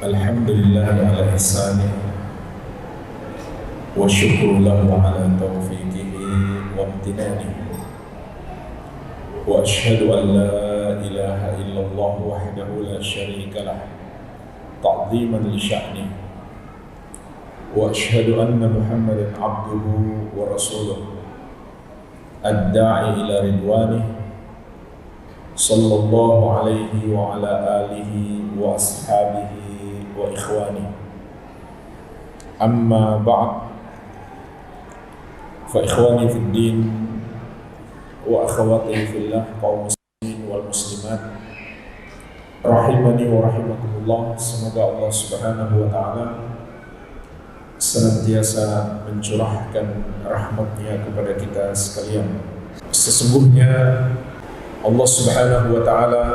Alhamdulillah ala ihsanih wa syukru lahu ala taufiqihi wa amtinanih wa ashhadu an la ilaha illallah wahdahu la syarika lah ta'ziman li sya'nih wa ashhadu anna Muhammadan abduhu wa rasuluh ad-da'i ila ridwanih sallallahu alaihi wa ala alihi wa ashabihi wa ikhwani. Amma ba'd, fa ikhwani fid din wa akhawati fillah, kaum muslimin wal muslimat rahimani wa rahimakumullah. Semoga Allah Subhanahu wa taala senantiasa mencurahkan rahmat-Nya kepada kita sekalian. Sesungguhnya Allah Subhanahu wa taala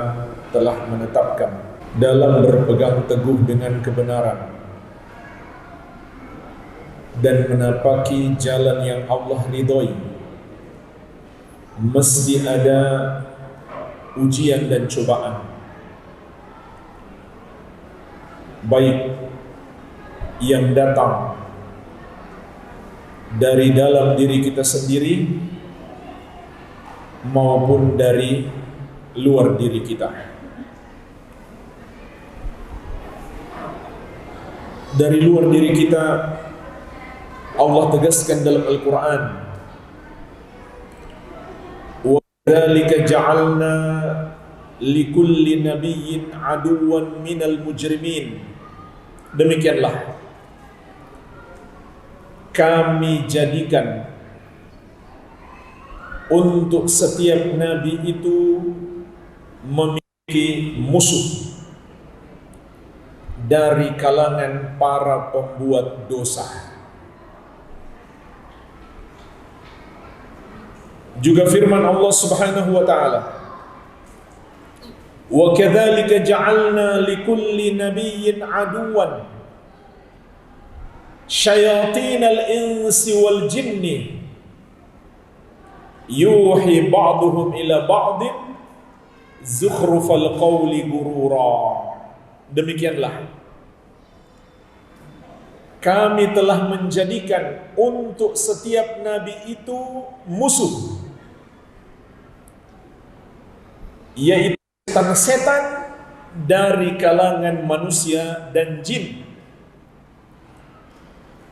telah menetapkan dalam berpegang teguh dengan kebenaran dan menapaki jalan yang Allah ridhoi, mesti ada ujian dan cobaan, baik yang datang dari dalam diri kita sendiri maupun dari luar diri kita. Dari luar diri kita, Allah tegaskan dalam Al-Quran, wa dzalika ja'alna likulli nabiyyin aduwwan minal mujrimin. Demikianlah kami jadikan untuk setiap nabi itu memiliki musuh dari kalangan para pembuat dosa. Juga firman Allah Subhanahu wa taala, wa kadzalika ja'alna likulli nabiyyin aduwwan syayatinal insi wal jinni yuhi ba'duhum ila ba'din zukhrufal qawli gurura. Demikianlah kami telah menjadikan untuk setiap nabi itu musuh, yaitu setan-setan dari kalangan manusia dan jin,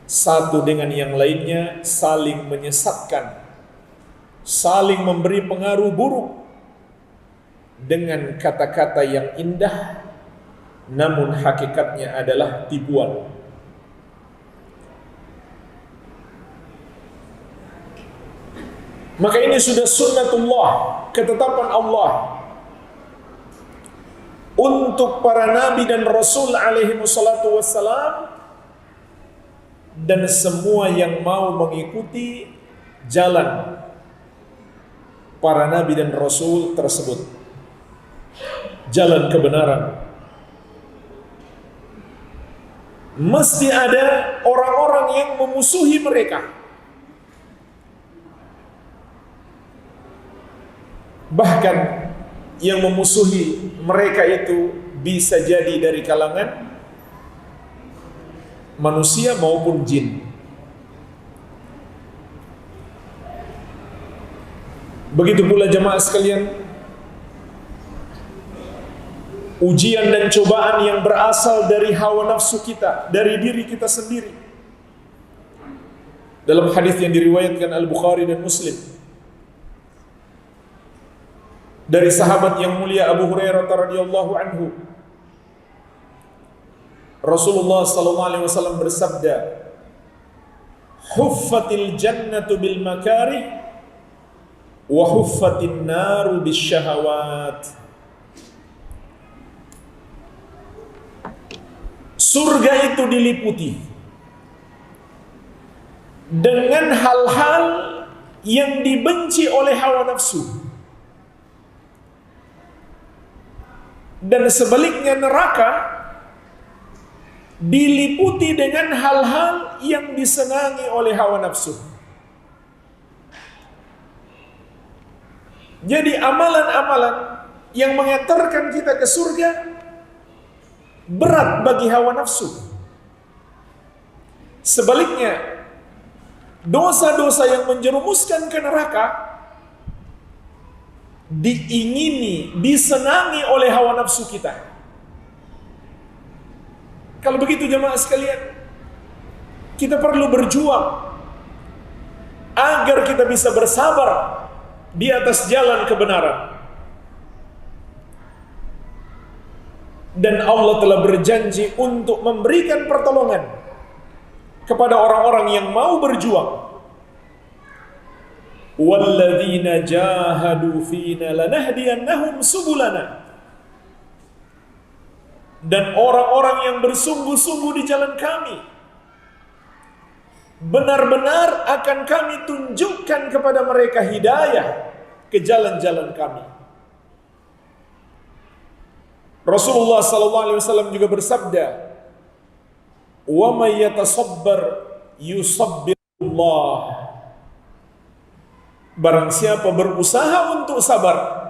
satu dengan yang lainnya saling menyesatkan, saling memberi pengaruh buruk dengan kata-kata yang indah, namun hakikatnya adalah tipuan. Maka ini sudah sunnatullah, ketetapan Allah untuk para nabi dan rasul alaihi wassalatu wassalam, dan semua yang mau mengikuti jalan para nabi dan rasul tersebut, jalan kebenaran. Mesti ada orang-orang yang memusuhi mereka. Bahkan yang memusuhi mereka itu bisa jadi dari kalangan manusia maupun jin. Begitu pula jemaah sekalian, ujian dan cobaan yang berasal dari hawa nafsu kita, dari diri kita sendiri. Dalam hadis yang diriwayatkan Al-Bukhari dan Muslim dari sahabat yang mulia Abu Hurairah radhiyallahu anhu, Rasulullah sallallahu alaihi wasallam bersabda, "Huffatil jannatu bil makarih wa huffatin naru bis syahawat." Surga itu diliputi dengan hal-hal yang dibenci oleh hawa nafsu, dan sebaliknya neraka diliputi dengan hal-hal yang disenangi oleh hawa nafsu. Jadi amalan-amalan yang mengantarkan kita ke surga berat bagi hawa nafsu. Sebaliknya, dosa-dosa yang menjerumuskan ke neraka diingini, disenangi oleh hawa nafsu kita. Kalau begitu jemaah sekalian, kita perlu berjuang agar kita bisa bersabar di atas jalan kebenaran. Dan Allah telah berjanji untuk memberikan pertolongan kepada orang-orang yang mau berjuang. Walladzina jahadu fina lanahdiyannahum subulana. Dan orang-orang yang bersungguh-sungguh di jalan kami, benar-benar akan kami tunjukkan kepada mereka hidayah ke jalan-jalan kami. Rasulullah SAW juga bersabda, "Wa may yatasabbar yusabbirullah." Barang siapa berusaha untuk sabar,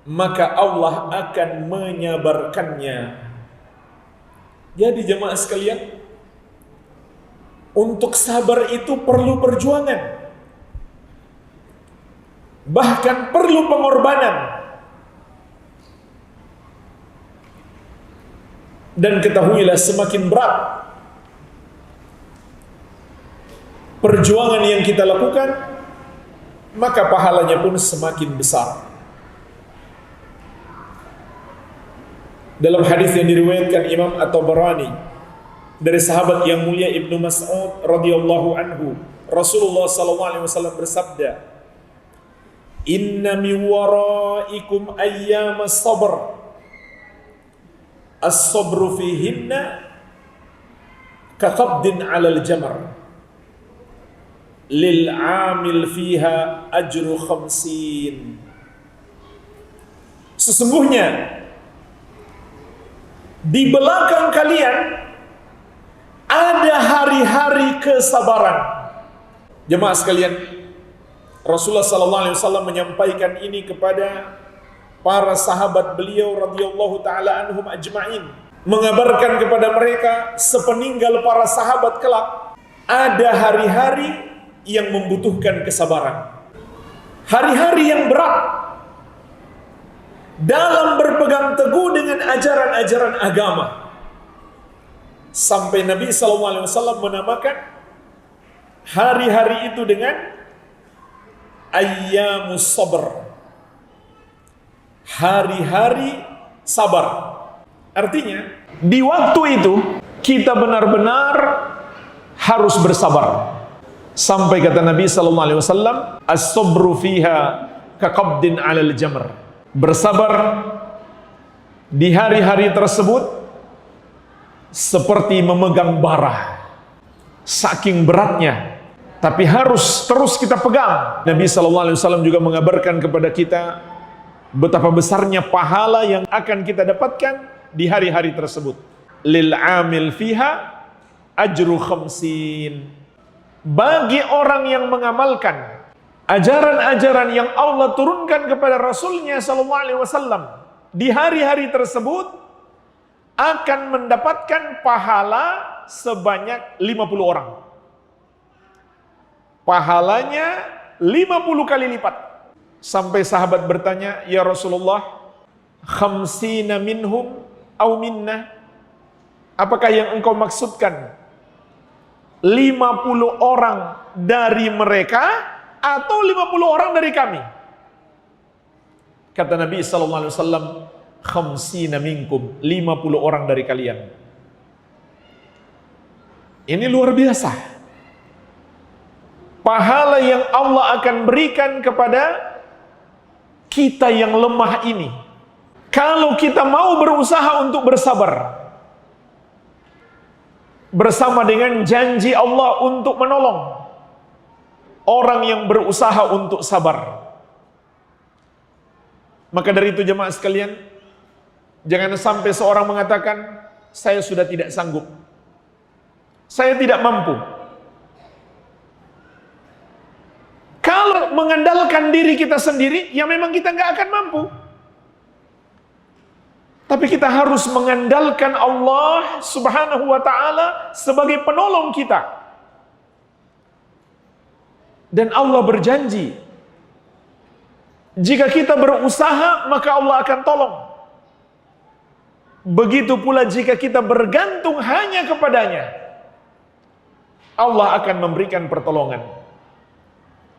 maka Allah akan menyabarkannya. Jadi jemaah sekalian, untuk sabar itu perlu perjuangan, bahkan perlu pengorbanan. Dan ketahuilah, semakin berat perjuangan yang kita lakukan, maka pahalanya pun semakin besar. Dalam hadis yang diriwayatkan Imam At-Tabarani dari sahabat yang mulia Ibnu Mas'ud radhiyallahu anhu, Rasulullah SAW bersabda, "Inna min waraikum ayyamas sabr, as-sabru fihinna kaqabdin 'alal jamar, lil 'amil fiha ajru 50." Sesungguhnya di belakang kalian ada hari-hari kesabaran. Jemaah sekalian, Rasulullah SAW menyampaikan ini kepada para sahabat beliau radhiyallahu taala anhum ajma'in, mengabarkan kepada mereka sepeninggal para sahabat kelak ada hari-hari yang membutuhkan kesabaran, hari-hari yang berat dalam berpegang teguh dengan ajaran-ajaran agama. Sampai Nabi SAW menamakan hari-hari itu dengan ayyamus sabr, hari-hari sabar. Artinya, di waktu itu kita benar-benar harus bersabar. Sampai kata Nabi SAW, as-sabru fiha kaqabdin 'alal jamr. Bersabar di hari-hari tersebut seperti memegang bara, saking beratnya, tapi harus terus kita pegang. Nabi SAW juga mengabarkan kepada kita betapa besarnya pahala yang akan kita dapatkan di hari-hari tersebut. Lil amil fiha ajru 50. Bagi orang yang mengamalkan ajaran-ajaran yang Allah turunkan kepada Rasulnya SAW di hari-hari tersebut, akan mendapatkan pahala sebanyak 50 orang. Pahalanya 50 kali lipat. Sampai sahabat bertanya, "Ya Rasulullah, 50 minhum au minna?" Apakah yang engkau maksudkan 50 orang dari mereka atau 50 orang dari kami? Kata Nabi SAW, 50 minkum, 50 orang dari kalian. Ini luar biasa. Pahala yang Allah akan berikan kepada kita yang lemah ini, kalau kita mau berusaha untuk bersabar, bersama dengan janji Allah untuk menolong orang yang berusaha untuk sabar. Maka dari itu jemaah sekalian, jangan sampai seorang mengatakan, "Saya sudah tidak sanggup, saya tidak mampu." Kalau mengandalkan diri kita sendiri, ya memang kita nggak akan mampu. Tapi kita harus mengandalkan Allah Subhanahu wa ta'ala sebagai penolong kita. Dan Allah berjanji, jika kita berusaha, maka Allah akan tolong. Begitu pula jika kita bergantung hanya kepadanya, Allah akan memberikan pertolongan.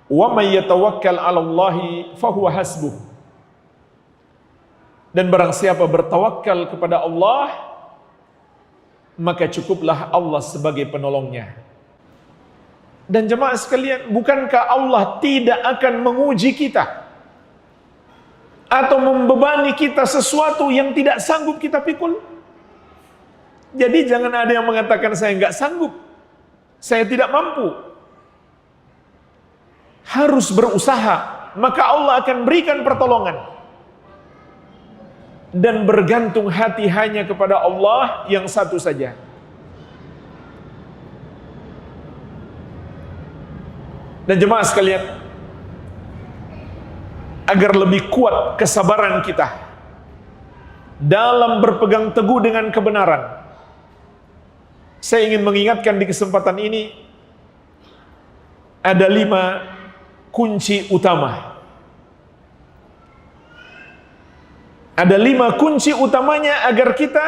Wa may yatawakkal 'alallahi fahuwa hasbuh. Dan barang siapa bertawakal kepada Allah, maka cukuplah Allah sebagai penolongnya. Dan jemaah sekalian, bukankah Allah tidak akan menguji kita atau membebani kita sesuatu yang tidak sanggup kita pikul? Jadi jangan ada yang mengatakan saya nggak sanggup, saya tidak mampu. Harus berusaha, maka Allah akan berikan pertolongan. Dan bergantung hati hanya kepada Allah yang satu saja. Dan jemaah sekalian, agar lebih kuat kesabaran kita dalam berpegang teguh dengan kebenaran, saya ingin mengingatkan di kesempatan ini ada 5 kunci utama. Ada 5 kunci utamanya agar kita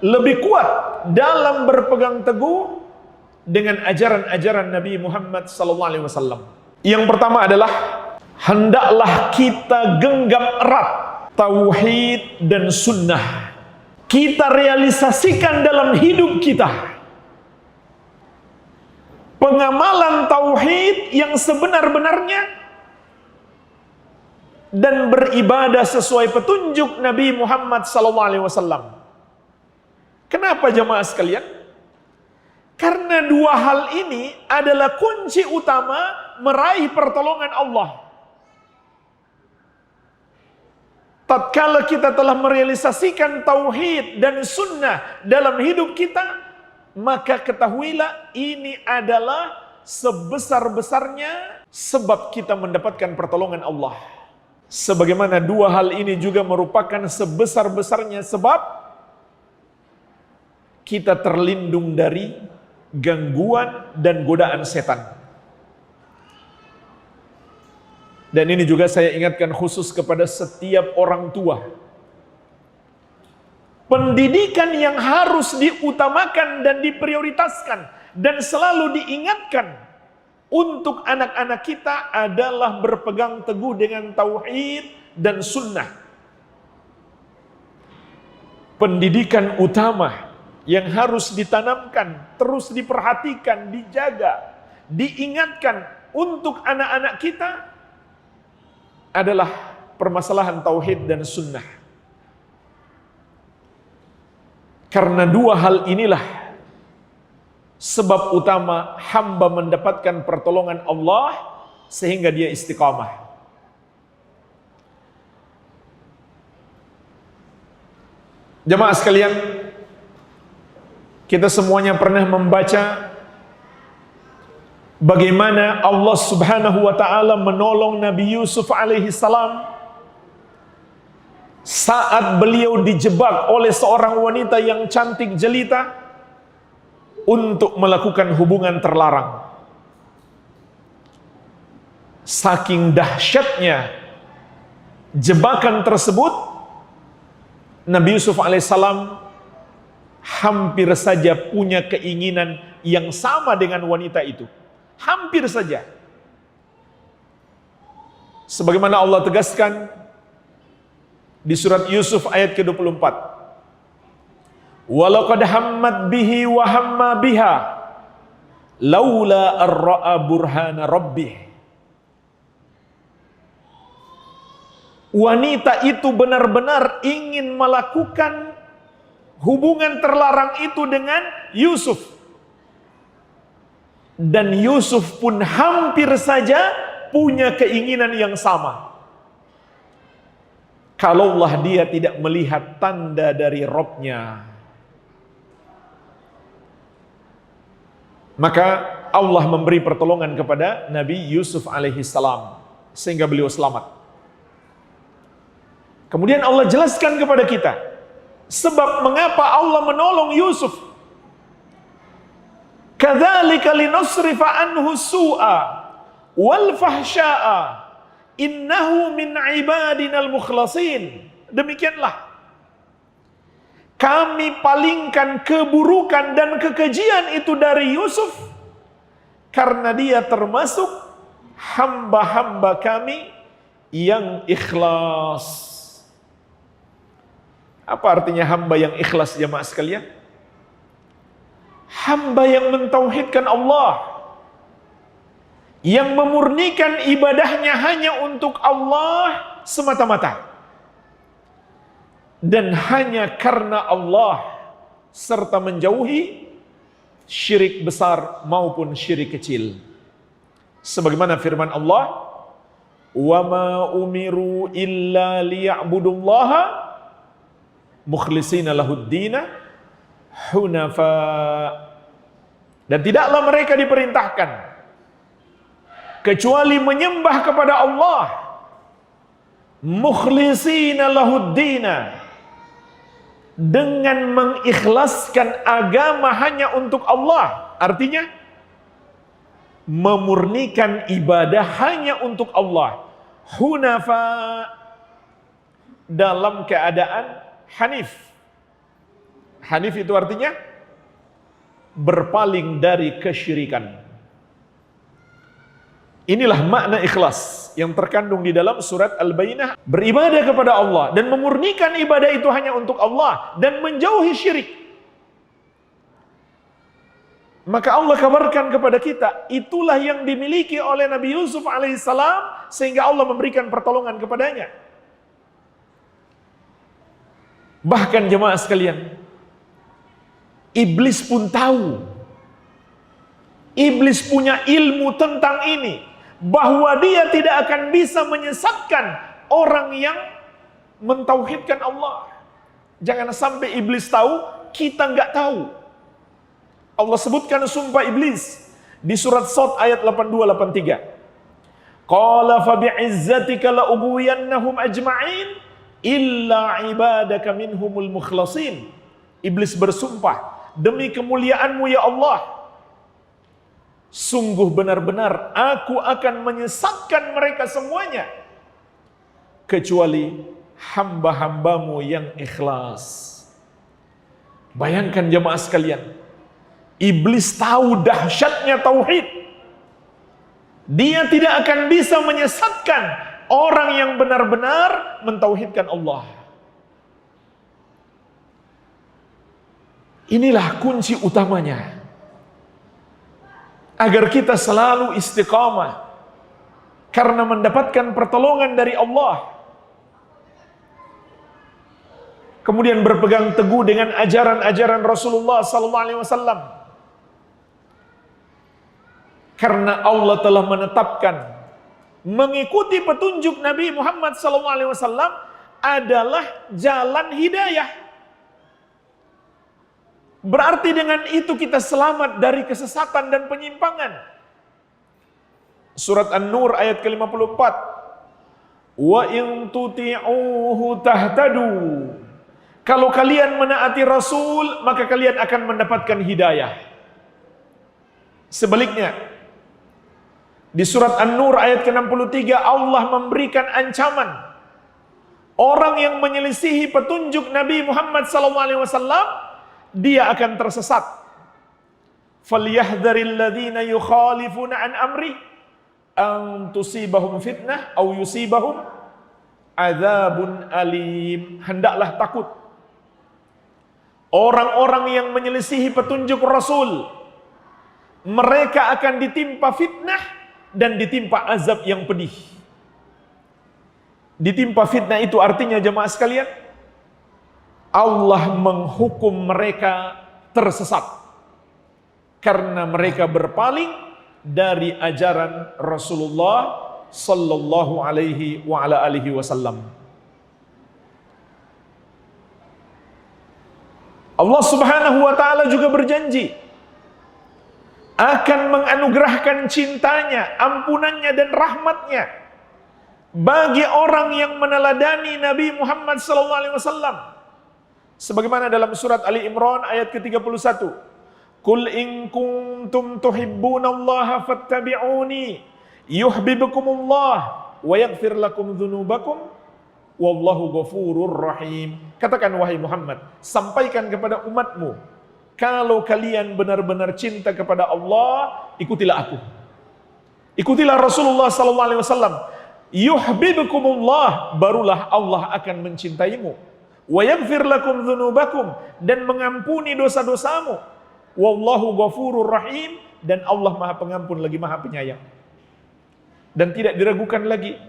lebih kuat dalam berpegang teguh dengan ajaran-ajaran Nabi Muhammad SAW. Yang pertama adalah, hendaklah kita genggam erat tauhid dan sunnah. Kita realisasikan dalam hidup kita pengamalan tauhid yang sebenar-benarnya dan beribadah sesuai petunjuk Nabi Muhammad SAW. Kenapa jemaah sekalian? Karena 2 hal ini adalah kunci utama meraih pertolongan Allah. Tatkala kita telah merealisasikan tauhid dan sunnah dalam hidup kita, maka ketahuilah ini adalah sebesar-besarnya sebab kita mendapatkan pertolongan Allah. Sebagaimana 2 hal ini juga merupakan sebesar-besarnya sebab kita terlindung dari gangguan dan godaan setan. Dan ini juga saya ingatkan khusus kepada setiap orang tua. Pendidikan yang harus diutamakan dan diprioritaskan dan selalu diingatkan untuk anak-anak kita adalah berpegang teguh dengan tauhid dan sunnah. Pendidikan utama yang harus ditanamkan, terus diperhatikan, dijaga, diingatkan untuk anak-anak kita adalah permasalahan tauhid dan sunnah. Karena 2 hal inilah sebab utama hamba mendapatkan pertolongan Allah sehingga dia istiqamah. Jemaah sekalian, kita semuanya pernah membaca bagaimana Allah Subhanahu wa ta'ala menolong Nabi Yusuf alaihi salam saat beliau dijebak oleh seorang wanita yang cantik jelita untuk melakukan hubungan terlarang. Saking dahsyatnya jebakan tersebut, Nabi Yusuf alaihissalam hampir saja punya keinginan yang sama dengan wanita itu. Hampir saja. Sebagaimana Allah tegaskan di surat Yusuf ayat ke-24. Walaqad hammat bihi wa hamma biha laula ar-ra'a burhana rabbih. Wanita itu benar-benar ingin melakukan hubungan terlarang itu dengan Yusuf. Dan Yusuf pun hampir saja punya keinginan yang sama. Kalaulah dia tidak melihat tanda dari Rabb-nya. Maka Allah memberi pertolongan kepada Nabi Yusuf alaihi salam sehingga beliau selamat. Kemudian Allah jelaskan kepada kita Sebab mengapa Allah menolong Yusuf? Kadzalika linusrifa anhu su'a wal fahsya'a innahu min ibadinal mukhlasin. Demikianlah kami palingkan keburukan dan kekejian itu dari Yusuf karena dia termasuk hamba-hamba kami yang ikhlas. Apa artinya hamba yang ikhlas, jemaah sekalian? Hamba yang mentauhidkan Allah, yang memurnikan ibadahnya hanya untuk Allah semata-mata, dan hanya karena Allah, serta menjauhi syirik besar maupun syirik kecil. Sebagaimana firman Allah, "Wa ma umiru illa liya'budullaha mukhlisina lahuddina hunafa." Dan tidaklah mereka diperintahkan kecuali menyembah kepada Allah mukhlisina lahuddina, dengan mengikhlaskan agama hanya untuk Allah. Artinya memurnikan ibadah hanya untuk Allah. Hunafa, dalam keadaan hanif. Hanif itu artinya berpaling dari kesyirikan. Inilah makna ikhlas yang terkandung di dalam surat Al-Bayyinah. Beribadah kepada Allah dan memurnikan ibadah itu hanya untuk Allah dan menjauhi syirik. Maka Allah kabarkan kepada kita, itulah yang dimiliki oleh Nabi Yusuf alaihissalam sehingga Allah memberikan pertolongan kepadanya. Bahkan jemaah sekalian, iblis pun tahu. Iblis punya ilmu tentang ini, bahwa dia tidak akan bisa menyesatkan orang yang mentauhidkan Allah. Jangan sampai iblis tahu, kita nggak tahu. Allah sebutkan sumpah iblis di surat Shad ayat 82-83. Qala fa bi'izzatika la ubwiyannahum ajma'in illa ibadaka minhumul mukhlasin. Iblis bersumpah, demi kemuliaanmu ya Allah, sungguh benar-benar aku akan menyesatkan mereka semuanya kecuali hamba-hambamu yang ikhlas. Bayangkan jemaah sekalian, iblis tahu dahsyatnya tauhid. Dia tidak akan bisa menyesatkan orang yang benar-benar mentauhidkan Allah. Inilah kunci utamanya, agar kita selalu istiqamah karena mendapatkan pertolongan dari Allah. Kemudian berpegang teguh dengan ajaran-ajaran Rasulullah SAW. Karena Allah telah menetapkan mengikuti petunjuk Nabi Muhammad SAW adalah jalan hidayah. Berarti dengan itu kita selamat dari kesesatan dan penyimpangan. Surat An-Nur ayat ke-54. Wa in tuti'uhu tahtadu. Kalau kalian menaati Rasul, maka kalian akan mendapatkan hidayah. Sebaliknya, di surat An-Nur ayat ke-63 Allah memberikan ancaman. Orang yang menyelisihi petunjuk Nabi Muhammad SAW, dia akan tersesat. Falyahdharil ladzina yukhalifuna an amri an tusibahum fitnah aw yusibahum adzabun alim. Hendaklah takut orang-orang yang menyelisihi petunjuk Rasul. Mereka akan ditimpa fitnah dan ditimpa azab yang pedih. Ditimpa fitnah itu artinya jemaah sekalian, Allah menghukum mereka tersesat karena mereka berpaling dari ajaran Rasulullah sallallahu alaihi wa ala alihi wasallam. Allah Subhanahu wa taala juga berjanji akan menganugerahkan cintanya, ampunannya dan rahmatnya bagi orang yang meneladani Nabi Muhammad sallallahu alaihi wasallam Sebagaimana dalam surat Ali Imran ayat ke-31, "Qul in kuntum tuhibbunallaha fattabi'uni yuhibbukumullah wa yaghfir lakum dzunubakum wallahu ghafurur rahim." Katakan wahai Muhammad, sampaikan kepada umatmu, kalau kalian benar-benar cinta kepada Allah, ikutilah aku. Ikutilah Rasulullah sallallahu alaihi wasallam. Yuhibbukumullah, barulah Allah akan mencintaimu. Wa yaghfir lakum dzunubakum, dan mengampuni dosa-dosamu. Wallahu ghafurur rahim, dan Allah Maha Pengampun lagi Maha Penyayang. Dan tidak diragukan lagi,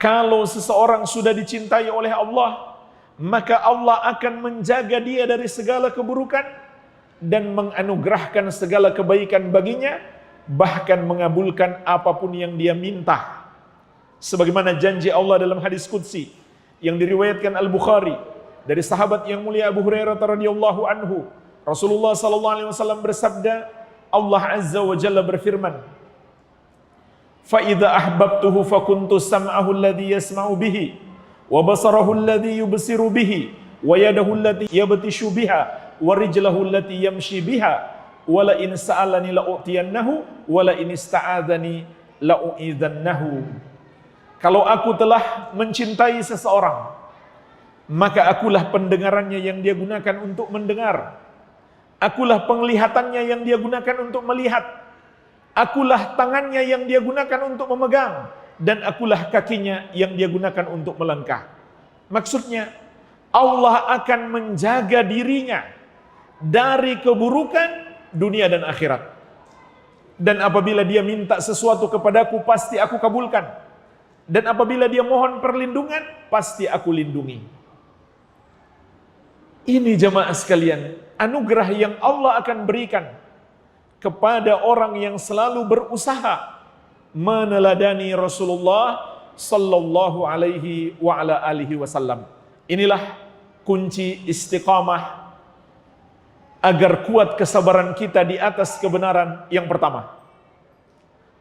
kalau seseorang sudah dicintai oleh Allah, maka Allah akan menjaga dia dari segala keburukan dan menganugerahkan segala kebaikan baginya, bahkan mengabulkan apapun yang dia minta. Sebagaimana janji Allah dalam hadis qudsi yang diriwayatkan Al-Bukhari dari sahabat yang mulia Abu Hurairah radhiyallahu anhu, Rasulullah sallallahu alaihi wasallam bersabda, Allah azza wa jalla berfirman, "Fa idza ahbabtuhu fakuntu sam'ahu alladhi yasma'u bihi wa basarahu alladhi yubsiru bihi wa yadahu allati yabtishu biha wa rijlahu allati yamshi biha wa la in sa'alani la u'tiyannahu wa la in ista'adzani la u'idzannahu." Kalau aku telah mencintai seseorang, maka akulah pendengarannya yang dia gunakan untuk mendengar, akulah penglihatannya yang dia gunakan untuk melihat, akulah tangannya yang dia gunakan untuk memegang, dan akulah kakinya yang dia gunakan untuk melangkah. Maksudnya, Allah akan menjaga dirinya dari keburukan dunia dan akhirat. Dan apabila dia minta sesuatu kepadaku, pasti aku kabulkan. Dan apabila dia mohon perlindungan, pasti aku lindungi. Ini jamaah sekalian, anugerah yang Allah akan berikan kepada orang yang selalu berusaha meneladani Rasulullah sallallahu alaihi wa ala alihi wasallam. Inilah kunci istiqamah agar kuat kesabaran kita di atas kebenaran. Yang pertama,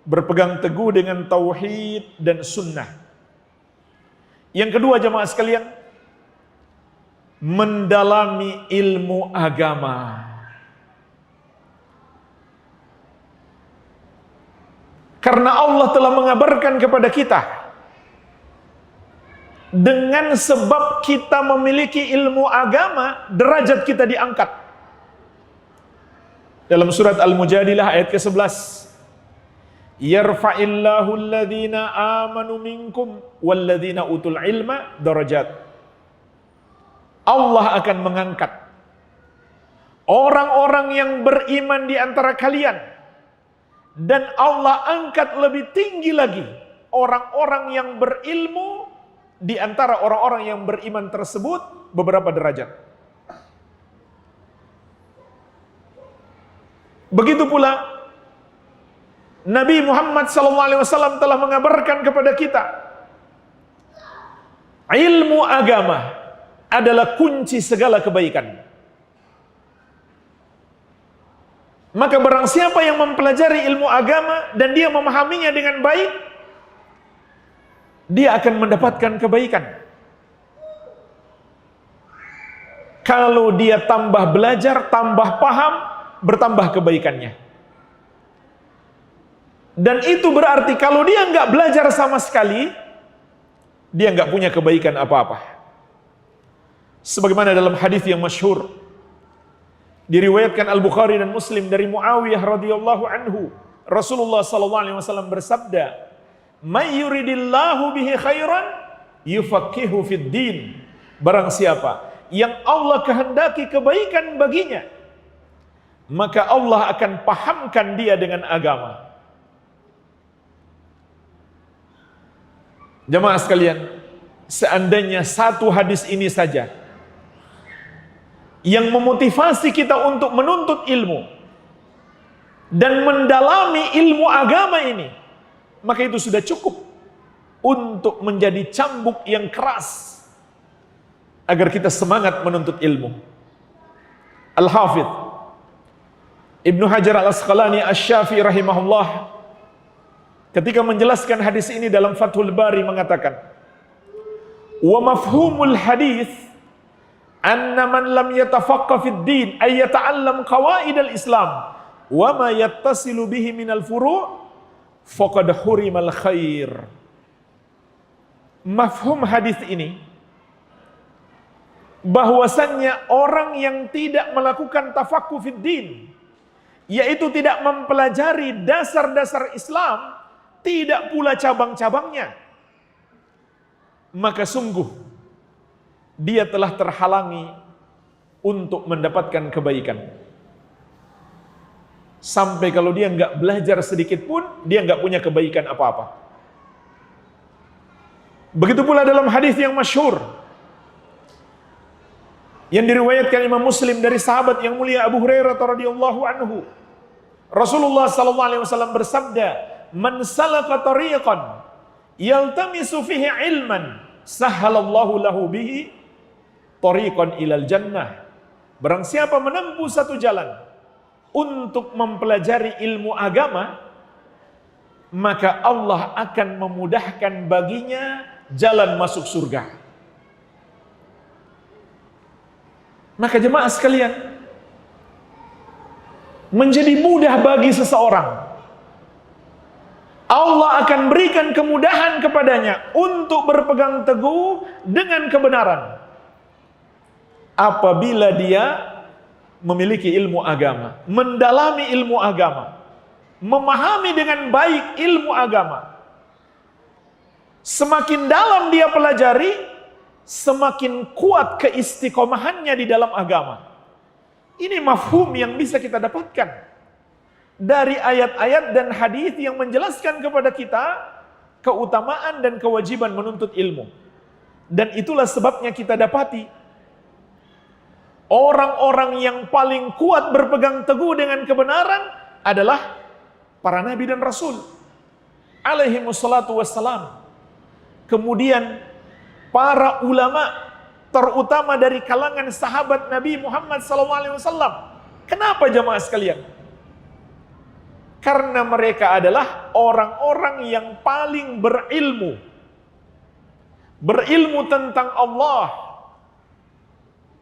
berpegang teguh dengan tauhid dan sunnah. Yang kedua jamaah sekalian, mendalami ilmu agama. Karena Allah telah mengabarkan kepada kita, dengan sebab kita memiliki ilmu agama, derajat kita diangkat. Dalam surat Al-Mujadilah ayat ke-11, yarfa'illahu alladhina amanu minkum walladhina utul ilma darajat. Allah akan mengangkat orang-orang yang beriman di antara kalian, dan Allah angkat lebih tinggi lagi orang-orang yang berilmu di antara orang-orang yang beriman tersebut beberapa derajat. Begitu pula Nabi Muhammad SAW telah mengabarkan kepada kita, ilmu agama adalah kunci segala kebaikan. Maka barang siapa yang mempelajari ilmu agama dan dia memahaminya dengan baik, dia akan mendapatkan kebaikan. Kalau dia tambah belajar, tambah paham, bertambah kebaikannya. Dan itu berarti kalau dia nggak belajar sama sekali, dia nggak punya kebaikan apa-apa. Sebagaimana dalam hadis yang masyhur diriwayatkan Al-Bukhari dan Muslim dari Muawiyah radhiyallahu anhu, Rasulullah sallallahu alaihi wasallam bersabda, "May yuridillahu bihi khairan yufaqihu fid din." Barang siapa yang Allah kehendaki kebaikan baginya, maka Allah akan pahamkan dia dengan agama. Jemaah sekalian, seandainya satu hadis ini saja yang memotivasi kita untuk menuntut ilmu dan mendalami ilmu agama ini, maka itu sudah cukup untuk menjadi cambuk yang keras agar kita semangat menuntut ilmu. Al-Hafidh Ibnu Hajar Al-Asqalani Asy-Syafi'i rahimahullah ketika menjelaskan hadis ini dalam Fathul Bari mengatakan, wa mafhumul hadis anna man lam yatafaqqa fid din ay yata'allam qawaidal Islam wa ma yattasilu bihi minal furu' faqad hurimal khair. Mafhum hadis ini bahwasannya orang yang tidak melakukan tafaqquh fid din, yaitu tidak mempelajari dasar-dasar Islam, tidak pula cabang-cabangnya, maka sungguh dia telah terhalangi untuk mendapatkan kebaikan. Sampai kalau dia nggak belajar sedikit pun, dia nggak punya kebaikan apa-apa. Begitu pula dalam hadis yang masyhur yang diriwayatkan Imam Muslim dari sahabat yang mulia Abu Hurairah radhiyallahu anhu. Rasulullah sallallahu alaihi wasallam bersabda, "Man salaka tariqan yaltamisu fihi ilman, sahhalallahu lahu bihi tariqan ilal jannah." Barang siapa menempuh satu jalan untuk mempelajari ilmu agama, maka Allah akan memudahkan baginya jalan masuk surga. Maka jemaah sekalian, menjadi mudah bagi seseorang, Allah akan berikan kemudahan kepadanya untuk berpegang teguh dengan kebenaran apabila dia memiliki ilmu agama, mendalami ilmu agama, memahami dengan baik ilmu agama. Semakin dalam dia pelajari, semakin kuat keistiqomahannya di dalam agama. Ini mafhum yang bisa kita dapatkan dari ayat-ayat dan hadis yang menjelaskan kepada kita keutamaan dan kewajiban menuntut ilmu. Dan itulah sebabnya kita dapati orang-orang yang paling kuat berpegang teguh dengan kebenaran adalah para nabi dan rasul alaihi wassalatu wassalam. Kemudian para ulama, terutama dari kalangan sahabat Nabi Muhammad SAW. Kenapa jemaah sekalian? Karena mereka adalah orang-orang yang paling berilmu. Berilmu tentang Allah,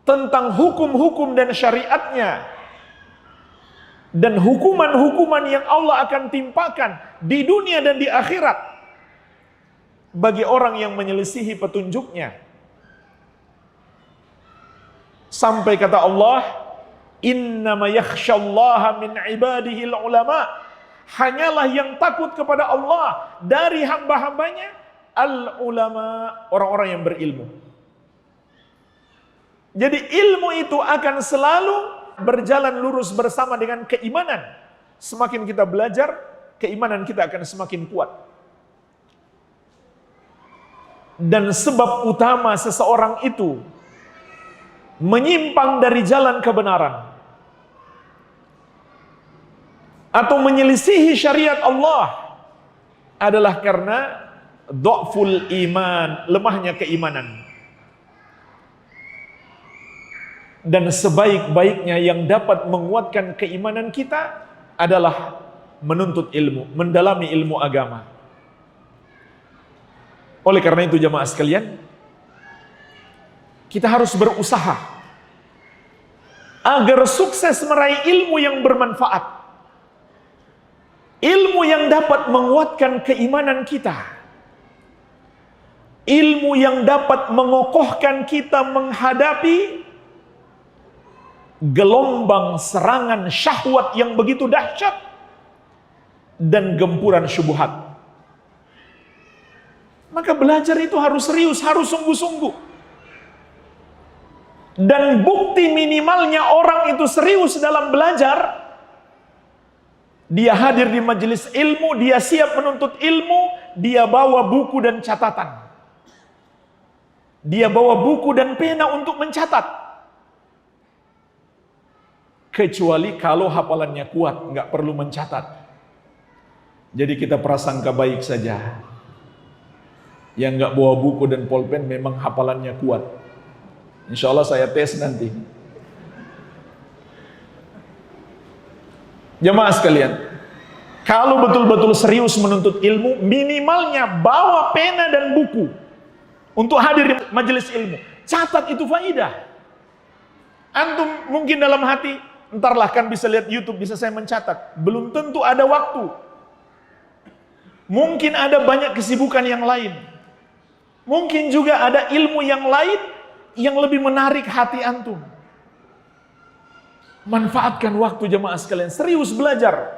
tentang hukum-hukum dan syariatnya, dan hukuman-hukuman yang Allah akan timpakan di dunia dan di akhirat bagi orang yang menyelisihi petunjuknya. Sampai kata Allah, innama yakhsyallaha min ibadihil ulama, hanyalah yang takut kepada Allah dari hamba-hambanya al ulama, orang-orang yang berilmu. Jadi ilmu itu akan selalu berjalan lurus bersama dengan keimanan. Semakin kita belajar, keimanan kita akan semakin kuat. Dan sebab utama seseorang itu menyimpang dari jalan kebenaran atau menyelisihi syariat Allah adalah karena dhaful iman, lemahnya keimanan. Dan sebaik-baiknya yang dapat menguatkan keimanan kita adalah menuntut ilmu, mendalami ilmu agama. Oleh karena itu jemaah sekalian, kita harus berusaha agar sukses meraih ilmu yang bermanfaat, ilmu yang dapat menguatkan keimanan kita, ilmu yang dapat mengokohkan kita menghadapi gelombang serangan syahwat yang begitu dahsyat dan gempuran syubhat. Maka belajar itu harus serius, harus sungguh-sungguh. Dan bukti minimalnya orang itu serius dalam belajar, dia hadir di majelis ilmu, dia siap menuntut ilmu, dia bawa buku dan catatan. Dia bawa buku dan pena untuk mencatat. Kecuali kalau hafalannya kuat, nggak perlu mencatat. Jadi kita prasangka baik saja. Yang nggak bawa buku dan pulpen memang hafalannya kuat. Insya Allah saya tes nanti. Jemaah sekalian, kalau betul-betul serius menuntut ilmu, minimalnya bawa pena dan buku untuk hadir di majelis ilmu. Catat itu faidah. Antum mungkin dalam hati, entarlah kan bisa lihat YouTube, bisa saya mencatat. Belum tentu ada waktu. Mungkin ada banyak kesibukan yang lain. Mungkin juga ada ilmu yang lain yang lebih menarik hati antum. Manfaatkan waktu jemaah sekalian, serius belajar.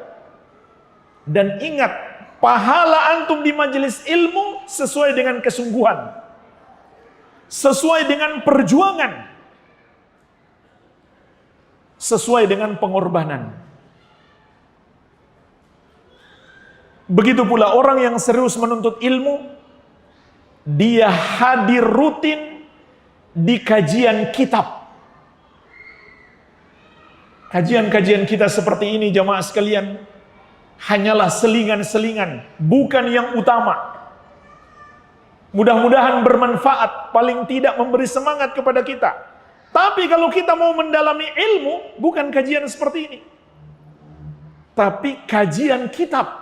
Dan ingat, pahala antum di majelis ilmu sesuai dengan kesungguhan. Sesuai dengan perjuangan. Sesuai dengan pengorbanan. Begitu pula orang yang serius menuntut ilmu, dia hadir rutin di kajian kitab. Kajian-kajian kita seperti ini jamaah sekalian, hanyalah selingan-selingan, bukan yang utama. Mudah-mudahan bermanfaat, paling tidak memberi semangat kepada kita. Tapi kalau kita mau mendalami ilmu, bukan kajian seperti ini. Tapi kajian kitab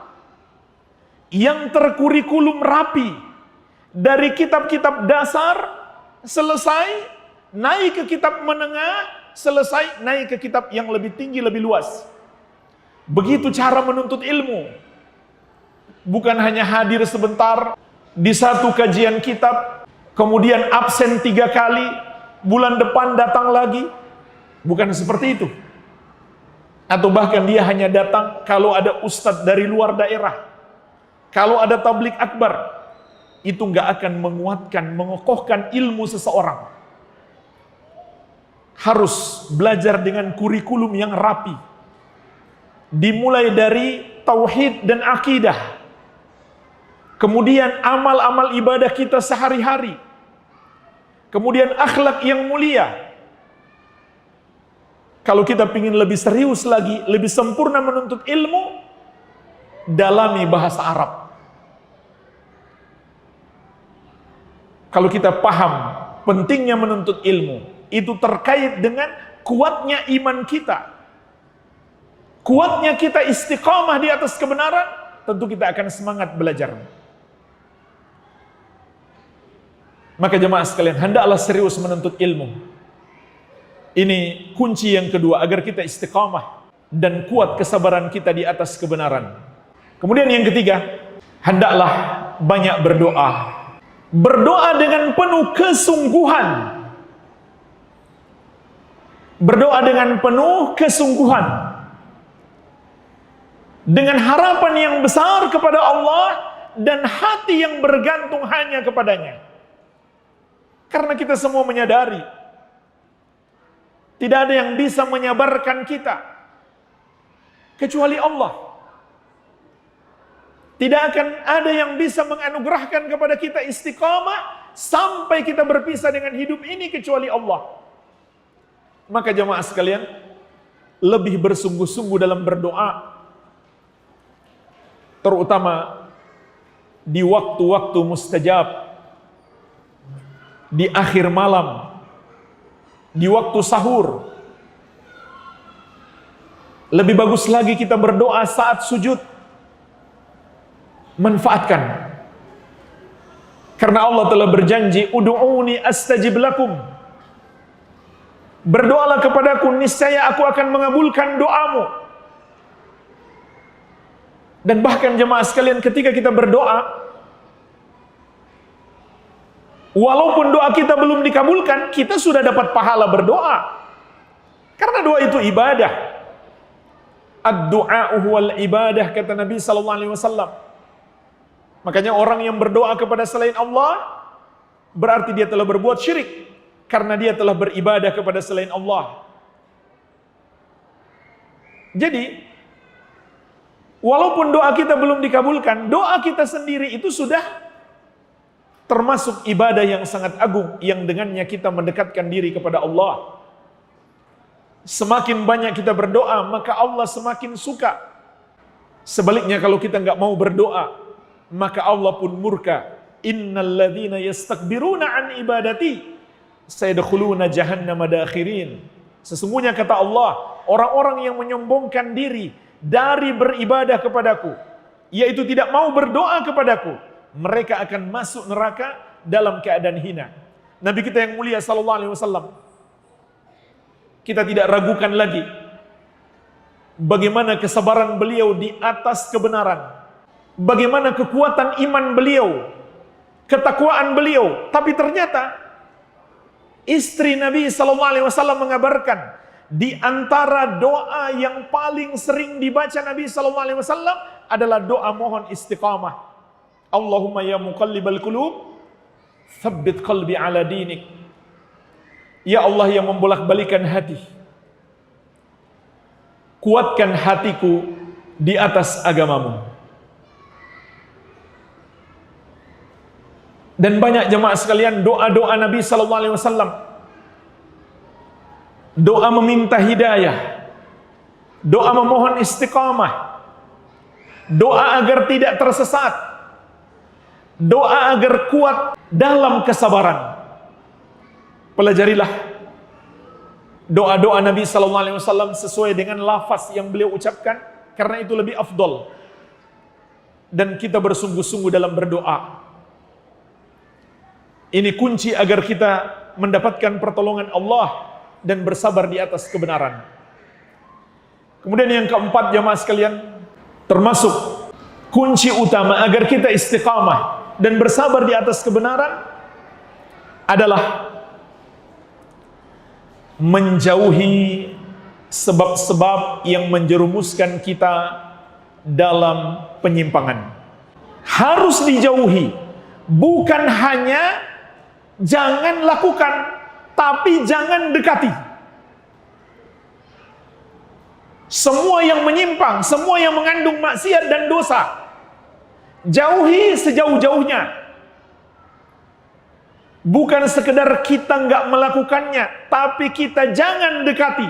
yang terkurikulum rapi. Dari kitab-kitab dasar, selesai, naik ke kitab menengah, selesai, naik ke kitab yang lebih tinggi, lebih luas. Begitu cara menuntut ilmu. Bukan hanya hadir sebentar di satu kajian kitab, kemudian absen 3 kali, bulan depan datang lagi. Bukan seperti itu. Atau bahkan dia hanya datang kalau ada ustadz dari luar daerah. Kalau ada tablik akbar, itu nggak akan menguatkan, mengokohkan ilmu seseorang. Harus belajar dengan kurikulum yang rapi. Dimulai dari tauhid dan akidah. Kemudian amal-amal ibadah kita sehari-hari. Kemudian akhlak yang mulia. Kalau kita ingin lebih serius lagi, lebih sempurna menuntut ilmu, dalami bahasa Arab. Kalau kita paham pentingnya menuntut ilmu, itu terkait dengan kuatnya iman kita. Kuatnya kita istiqamah di atas kebenaran, tentu kita akan semangat belajar. Maka jemaah sekalian, hendaklah serius menuntut ilmu. Ini kunci yang kedua agar kita istiqamah dan kuat kesabaran kita di atas kebenaran. Kemudian yang ketiga, hendaklah banyak berdoa. Berdoa dengan penuh kesungguhan. Berdoa dengan penuh kesungguhan. Dengan harapan yang besar kepada Allah dan hati yang bergantung hanya kepadanya. Karena kita semua menyadari tidak ada yang bisa menyabarkan kita kecuali Allah. Tidak akan ada yang bisa menganugerahkan kepada kita istiqamah sampai kita berpisah dengan hidup ini kecuali Allah. Maka jemaah sekalian, lebih bersungguh-sungguh dalam berdoa, terutama di waktu-waktu mustajab, di akhir malam, di waktu sahur. Lebih bagus lagi kita berdoa saat sujud. Manfaatkan. Karena Allah telah berjanji, ud'uni astajib lakum. Berdoalah kepadaku, niscaya aku akan mengabulkan doamu. Dan bahkan jemaah sekalian, ketika kita berdoa, walaupun doa kita belum dikabulkan, kita sudah dapat pahala berdoa. Karena doa itu ibadah. Ad-du'a huwal ibadah, kata Nabi SAW. Makanya orang yang berdoa kepada selain Allah, berarti dia telah berbuat syirik. Karena dia telah beribadah kepada selain Allah. Jadi, walaupun doa kita belum dikabulkan, doa kita sendiri itu sudah termasuk ibadah yang sangat agung, yang dengannya kita mendekatkan diri kepada Allah. Semakin banyak kita berdoa, maka Allah semakin suka. Sebaliknya kalau kita nggak mau berdoa, maka Allah pun murka. Innal ladzina yastakbiruna an ibadati sayadkhuluna jahannama dakhirin. Sesungguhnya kata Allah, orang-orang yang menyombongkan diri dari beribadah kepadaku, yaitu tidak mau berdoa kepadaku, mereka akan masuk neraka dalam keadaan hina. Nabi kita yang mulia sallallahu alaihi wasallam kita tidak ragukan lagi bagaimana kesabaran beliau di atas kebenaran, bagaimana kekuatan iman beliau, ketakwaan beliau. Tapi ternyata istri Nabi SAW mengabarkan, di antara doa yang paling sering dibaca Nabi SAW adalah doa mohon istiqamah. Allahumma ya muqallibal qulub, tsabbit qalbi ala dinik. Ya Allah yang membolak-balikan hati, kuatkan hatiku di atas agamamu. Dan banyak jemaah sekalian doa-doa Nabi SAW, doa meminta hidayah, doa memohon istiqamah, doa agar tidak tersesat, doa agar kuat dalam kesabaran. Pelajarilah doa-doa Nabi SAW sesuai dengan lafaz yang beliau ucapkan, karena itu lebih afdol. Dan kita bersungguh-sungguh dalam berdoa. Ini kunci agar kita mendapatkan pertolongan Allah dan bersabar di atas kebenaran. Kemudian yang keempat jamaah sekalian, termasuk kunci utama agar kita istiqamah dan bersabar di atas kebenaran adalah menjauhi sebab-sebab yang menjerumuskan kita dalam penyimpangan. Harus dijauhi, bukan hanya jangan lakukan, tapi jangan dekati. Semua yang menyimpang, semua yang mengandung maksiat dan dosa, jauhi sejauh-jauhnya. Bukan sekedar kita nggak melakukannya, tapi kita jangan dekati.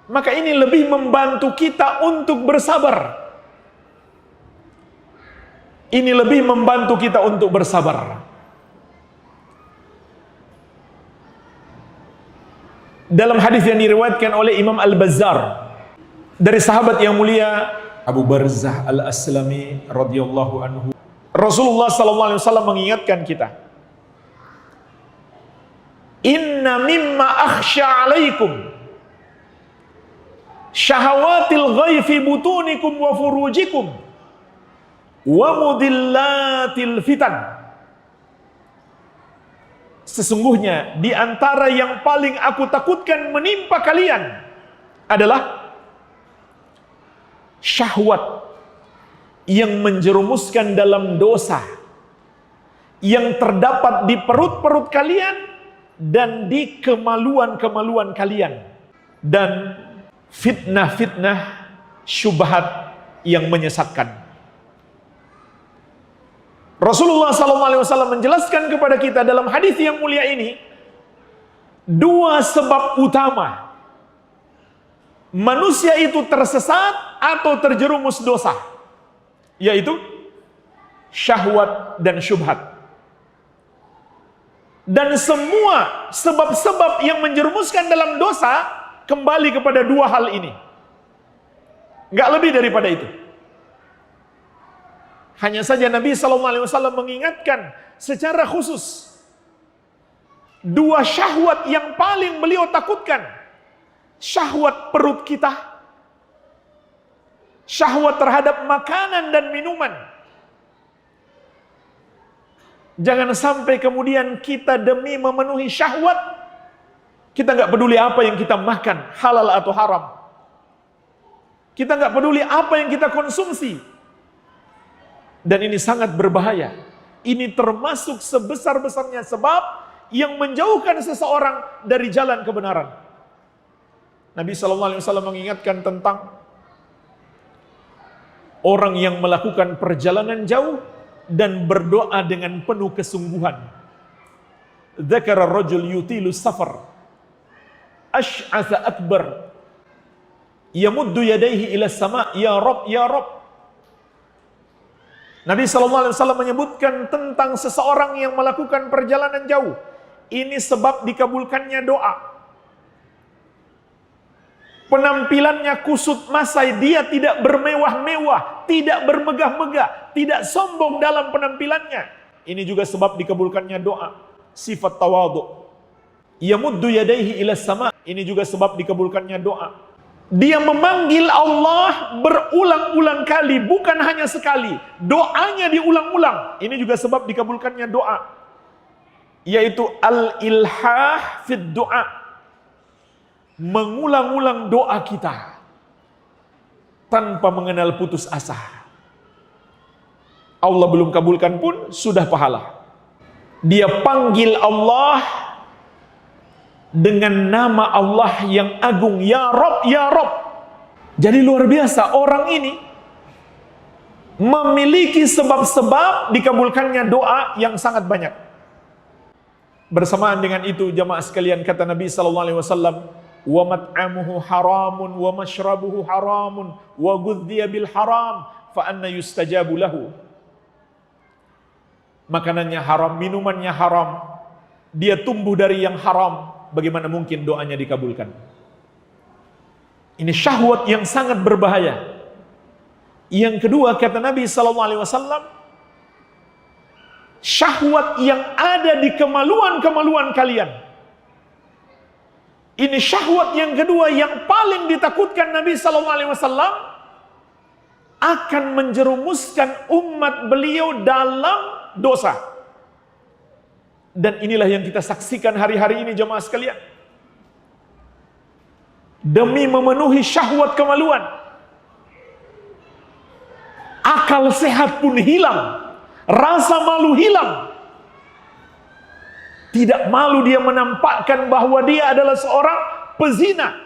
Maka ini lebih membantu kita untuk bersabar. Ini lebih membantu kita untuk bersabar. Dalam hadis yang diriwayatkan oleh Imam Al-Bazzar dari sahabat yang mulia Abu Barzah Al-Aslami radhiyallahu anhu, Rasulullah SAW mengingatkan kita, inna mimma akhsha alaikum syahawatil ghaifi butunikum wa furujikum wa mudillatil fitan. Sesungguhnya di antara yang paling aku takutkan menimpa kalian adalah syahwat yang menjerumuskan dalam dosa yang terdapat di perut-perut kalian dan di kemaluan-kemaluan kalian, dan fitnah-fitnah syubhat yang menyesatkan. Rasulullah SAW menjelaskan kepada kita dalam hadis yang mulia ini dua sebab utama manusia itu tersesat atau terjerumus dosa, yaitu syahwat dan syubhat. Dan semua sebab-sebab yang menjerumuskan dalam dosa kembali kepada dua hal ini. Enggak lebih daripada itu. Hanya saja Nabi SAW mengingatkan secara khusus dua syahwat yang paling beliau takutkan. Syahwat perut kita, syahwat terhadap makanan dan minuman. Jangan sampai kemudian kita demi memenuhi syahwat, kita nggak peduli apa yang kita makan, halal atau haram. Kita nggak peduli apa yang kita konsumsi. Dan ini sangat berbahaya. Ini termasuk sebesar-besarnya sebab yang menjauhkan seseorang dari jalan kebenaran. Nabi SAW mengingatkan tentang orang yang melakukan perjalanan jauh dan berdoa dengan penuh kesungguhan. Dzakara rajul yutilu safar ash'atha akbar yamuddu yadayhi ila sama, ya Rabb ya Rabb. Nabi SAW menyebutkan tentang seseorang yang melakukan perjalanan jauh. Ini sebab dikabulkannya doa. Penampilannya kusut masai, dia tidak bermewah-mewah, tidak bermegah-megah, tidak sombong dalam penampilannya. Ini juga sebab dikabulkannya doa, sifat tawadhu. Yamuddu yadayhi ila sama. Ini juga sebab dikabulkannya doa. Dia memanggil Allah berulang-ulang kali, bukan hanya sekali. Doanya diulang-ulang. Ini juga sebab dikabulkannya doa. Yaitu al-ilhah fid doa. Mengulang-ulang doa kita tanpa mengenal putus asa. Allah belum kabulkan pun sudah pahala. Dia panggil Allah dengan nama Allah yang agung, Ya Rabb, Ya Rabb. Jadi luar biasa, orang ini memiliki sebab-sebab dikabulkannya doa yang sangat banyak. Bersamaan dengan itu, jamaah sekalian, kata Nabi SAW, wa mat'amuhu haramun wa mashrabuhu haramun wa ghudhiya bil haram fa anna yustajabu lahu. Makanannya haram, minumannya haram, dia tumbuh dari yang haram, bagaimana mungkin doanya dikabulkan? Ini syahwat yang sangat berbahaya. Yang kedua, kata Nabi SAW, syahwat yang ada di kemaluan-kemaluan kalian. Ini syahwat yang kedua yang paling ditakutkan Nabi SAW akan menjerumuskan umat beliau dalam dosa. Dan inilah yang kita saksikan hari-hari ini, jemaah sekalian. Demi memenuhi syahwat kemaluan, akal sehat pun hilang, rasa malu hilang. Tidak malu dia menampakkan bahwa dia adalah seorang pezina,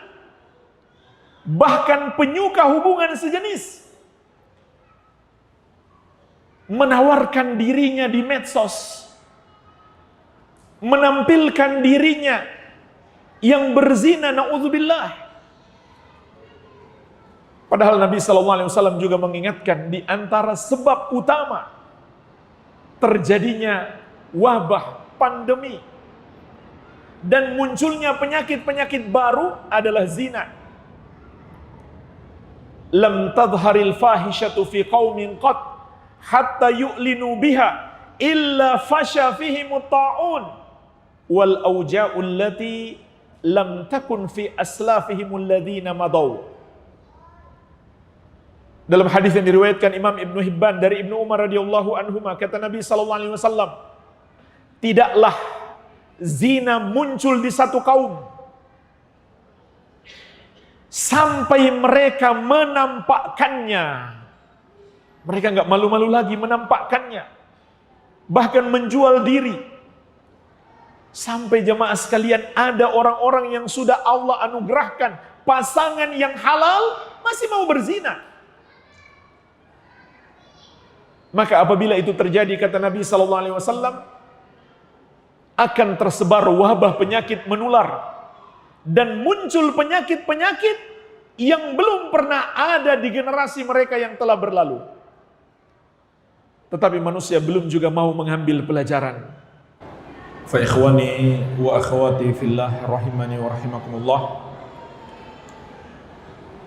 bahkan penyuka hubungan sejenis. Menawarkan dirinya di medsos, menampilkan dirinya yang berzina, na'udzubillah. Padahal Nabi SAW juga mengingatkan di antara sebab utama terjadinya wabah, pandemi, dan munculnya penyakit-penyakit baru adalah zina. Lam tadharil fahishatu fi qaumin qat hatta yu'linu biha illa fasha fihimut ta'un wal auja'u allati lam takun fi aslafihimul ladzina madaw. Dalam hadis yang diriwayatkan Imam Ibnu Hibban dari Ibnu Umar radhiyallahu anhuma, kata Nabi SAW, tidaklah zina muncul di satu kaum sampai mereka menampakkannya. Mereka nggak malu-malu lagi menampakkannya, bahkan menjual diri. Sampai jemaah sekalian, ada orang-orang yang sudah Allah anugerahkan pasangan yang halal masih mau berzina. Maka apabila itu terjadi, kata Nabi SAW, akan tersebar wabah penyakit menular dan muncul penyakit-penyakit yang belum pernah ada di generasi mereka yang telah berlalu. Tetapi manusia belum juga mau mengambil pelajaran. Fa ikhwani wa akhwati fillah rahimani wa rahimakumullah.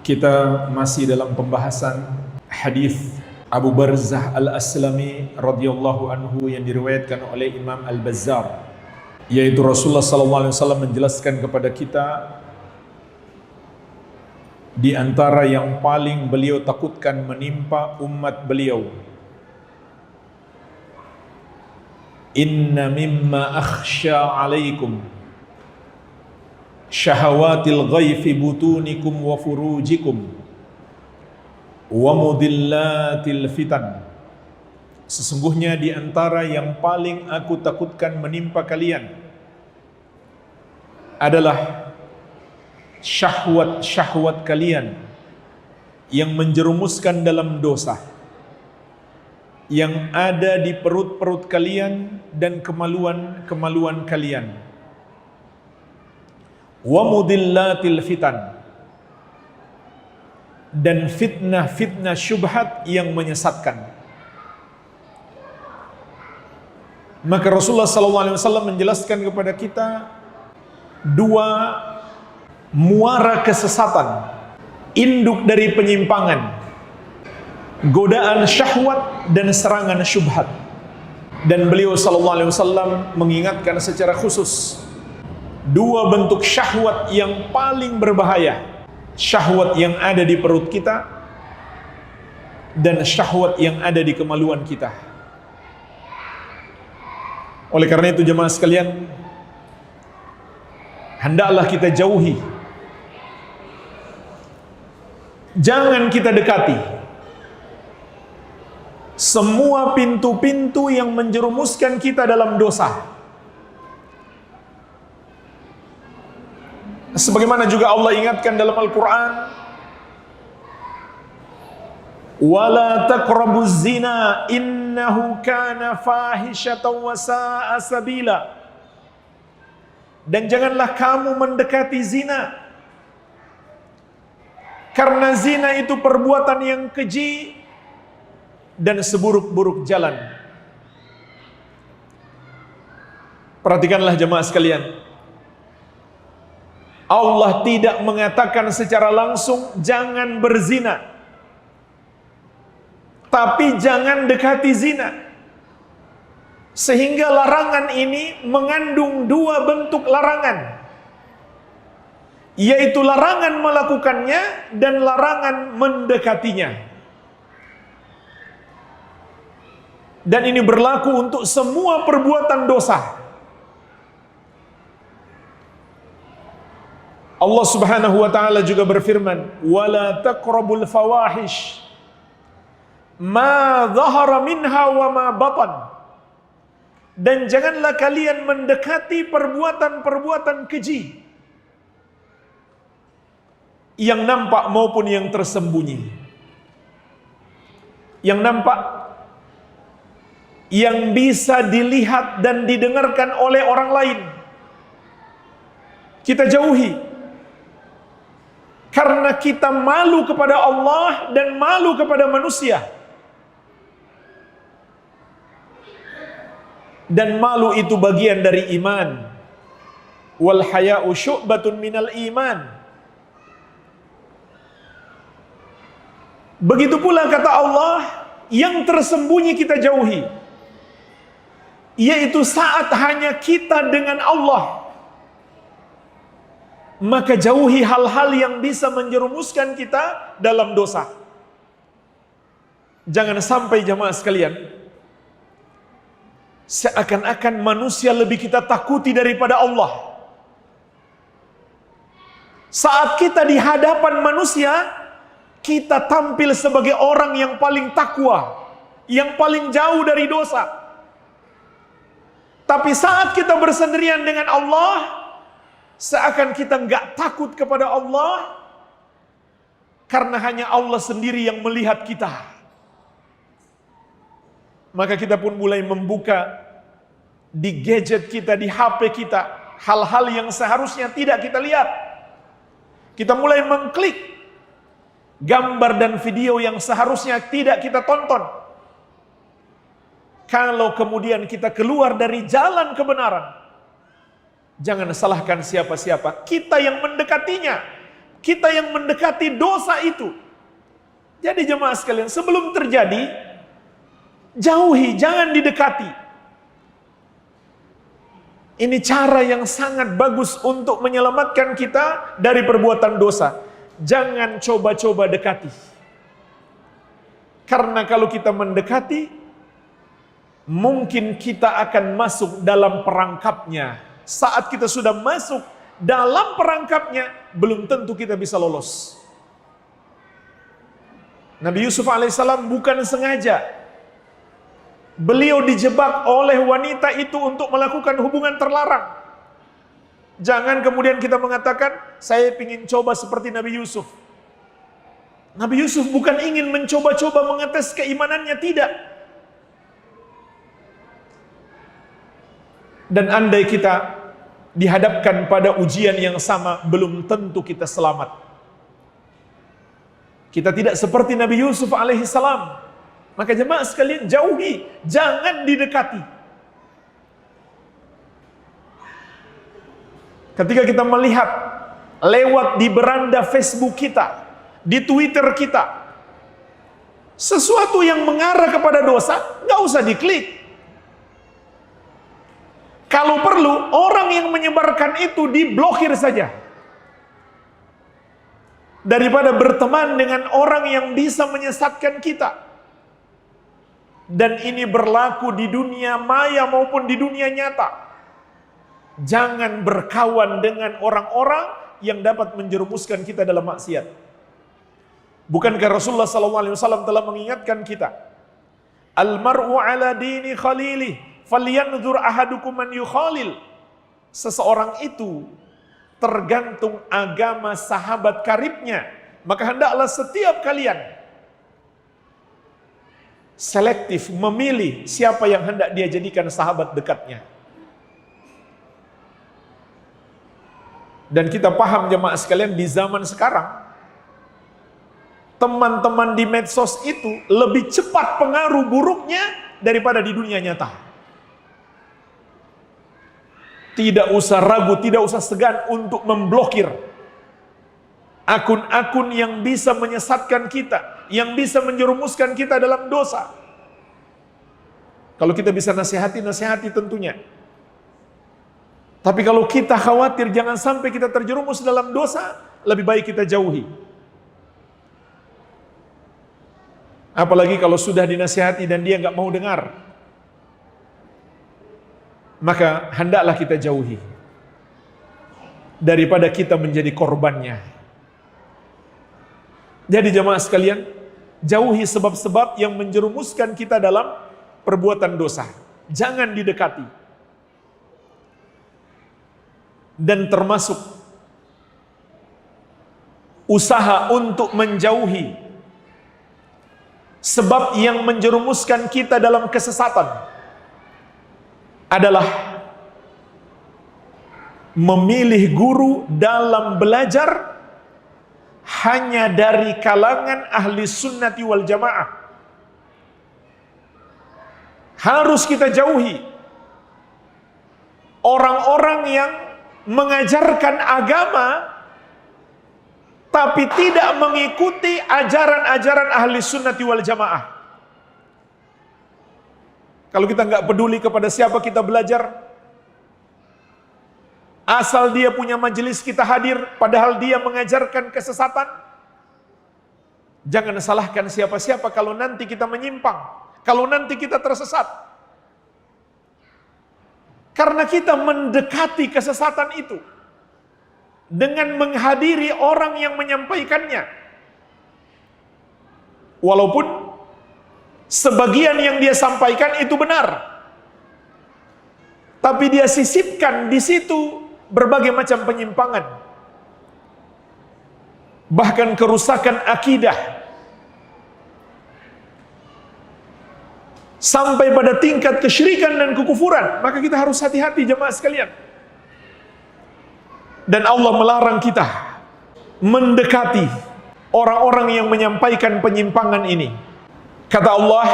Kita masih dalam pembahasan hadis Abu Barzah Al-Aslami radhiyallahu anhu yang diriwayatkan oleh Imam Al-Bazzar, yaitu Rasulullah SAW menjelaskan kepada kita di antara yang paling beliau takutkan menimpa umat beliau, inna mimma akhsha alaikum syahawatil ghaifi butunikum wa furujikum wa mudillatil fitan. Sesungguhnya di antara yang paling aku takutkan menimpa kalian adalah syahwat-syahwat kalian yang menjerumuskan dalam dosa, yang ada di perut-perut kalian dan kemaluan-kemaluan kalian. Wa mudillatil fitan, dan fitnah-fitnah syubhat yang menyesatkan. Maka Rasulullah SAW menjelaskan kepada kita dua muara kesesatan, induk dari penyimpangan, godaan syahwat dan serangan syubhat. Dan beliau SAW mengingatkan secara khusus Dua bentuk syahwat yang paling berbahaya. Syahwat yang ada di perut kita dan syahwat yang ada di kemaluan kita. Oleh karena itu jemaah sekalian, hendaklah kita jauhi. Jangan kita dekati semua pintu-pintu yang menjerumuskan kita dalam dosa. Sebagaimana juga Allah ingatkan dalam Al-Quran, wala taqrabuz zina innahu kana fahishatan wa sa'a sabila. Dan janganlah kamu mendekati zina, karena zina itu perbuatan yang keji dan seburuk-buruk jalan. Perhatikanlah jemaah sekalian, Allah tidak mengatakan secara langsung jangan berzina, tapi jangan dekati zina. Sehingga larangan ini mengandung dua bentuk larangan, yaitu larangan melakukannya dan larangan mendekatinya. Dan ini berlaku untuk semua perbuatan dosa. Allah Subhanahu wa taala juga berfirman, "Wala taqrabul fawahish ma dhahara minha wa ma batan." Dan janganlah kalian mendekati perbuatan-perbuatan keji yang nampak maupun yang tersembunyi. Yang nampak, yang bisa dilihat dan didengarkan oleh orang lain, kita jauhi. Karena kita malu kepada Allah dan malu kepada manusia. Dan malu itu bagian dari iman. Wal haya'u syu'batun minal iman. Begitu pula kata Allah, yang tersembunyi kita jauhi, yaitu saat hanya kita dengan Allah. Maka jauhi hal-hal yang bisa menjerumuskan kita dalam dosa. Jangan sampai jamaah sekalian, seakan-akan manusia lebih kita takuti daripada Allah. Saat kita di hadapan manusia, kita tampil sebagai orang yang paling takwa, yang paling jauh dari dosa. Tapi saat kita bersendirian dengan Allah, seakan kita nggak takut kepada Allah, karena hanya Allah sendiri yang melihat kita. Maka kita pun mulai membuka di gadget kita, di HP kita, hal-hal yang seharusnya tidak kita lihat. Kita mulai mengklik gambar dan video yang seharusnya tidak kita tonton. Kalau kemudian kita keluar dari jalan kebenaran, jangan salahkan siapa-siapa. Kita yang mendekatinya, kita yang mendekati dosa itu. Jadi jemaah sekalian, sebelum terjadi, jauhi, jangan didekati. Ini cara yang sangat bagus untuk menyelamatkan kita dari perbuatan dosa. Jangan coba-coba dekati. Karena kalau kita mendekati, mungkin kita akan masuk dalam perangkapnya. Saat kita sudah masuk dalam perangkapnya, belum tentu kita bisa lolos. Nabi Yusuf alaihissalam bukan sengaja. Beliau dijebak oleh wanita itu untuk melakukan hubungan terlarang. Jangan kemudian kita mengatakan, saya ingin coba seperti Nabi Yusuf. Nabi Yusuf bukan ingin mencoba-coba mengetes keimanannya, tidak. Dan andai kita dihadapkan pada ujian yang sama, belum tentu kita selamat. Kita tidak seperti Nabi Yusuf alaihissalam. Maka jemaah sekalian, jauhi, jangan didekati. Ketika kita melihat lewat di beranda Facebook kita, di Twitter kita, sesuatu yang mengarah kepada dosa, nggak usah diklik. Kalau perlu, orang yang menyebarkan itu diblokir saja. Daripada berteman dengan orang yang bisa menyesatkan kita. Dan ini berlaku di dunia maya maupun di dunia nyata. Jangan berkawan dengan orang-orang yang dapat menjerumuskan kita dalam maksiat. Bukankah Rasulullah SAW telah mengingatkan kita? Al-mar'u ala dini khalilih, falyanzur ahadukum man yukhalil. Seseorang itu tergantung agama sahabat karibnya. Maka hendaklah setiap kalian selektif memilih siapa yang hendak dia jadikan sahabat dekatnya. Dan kita paham jemaah sekalian, di zaman sekarang teman-teman di medsos itu lebih cepat pengaruh buruknya daripada di dunia nyata. Tidak usah ragu, tidak usah segan untuk memblokir akun-akun yang bisa menyesatkan kita, yang bisa menjerumuskan kita dalam dosa. Kalau kita bisa nasihati, nasihati tentunya. Tapi kalau kita khawatir jangan sampai kita terjerumus dalam dosa, lebih baik kita jauhi. Apalagi kalau sudah dinasihati dan dia nggak mau dengar, maka hendaklah kita jauhi daripada kita menjadi korbannya. Jadi jemaah sekalian, jauhi sebab-sebab yang menjerumuskan kita dalam perbuatan dosa. Jangan didekati. Dan termasuk usaha untuk menjauhi sebab yang menjerumuskan kita dalam kesesatan adalah memilih guru dalam belajar hanya dari kalangan ahli sunnati wal jamaah. Harus kita jauhi orang-orang yang mengajarkan agama tapi tidak mengikuti ajaran-ajaran ahli sunnati wal jamaah. Kalau kita nggak peduli kepada siapa kita belajar, asal dia punya majelis kita hadir, padahal dia mengajarkan kesesatan, jangan salahkan siapa-siapa kalau nanti kita menyimpang, kalau nanti kita tersesat. Karena kita mendekati kesesatan itu dengan menghadiri orang yang menyampaikannya. Walaupun sebagian yang dia sampaikan itu benar, tapi dia sisipkan di situ berbagai macam penyimpangan, bahkan kerusakan akidah, sampai pada tingkat kesyirikan dan kekufuran. Maka kita harus hati-hati jemaah sekalian. Dan Allah melarang kita mendekati orang-orang yang menyampaikan penyimpangan ini. Kata Allah,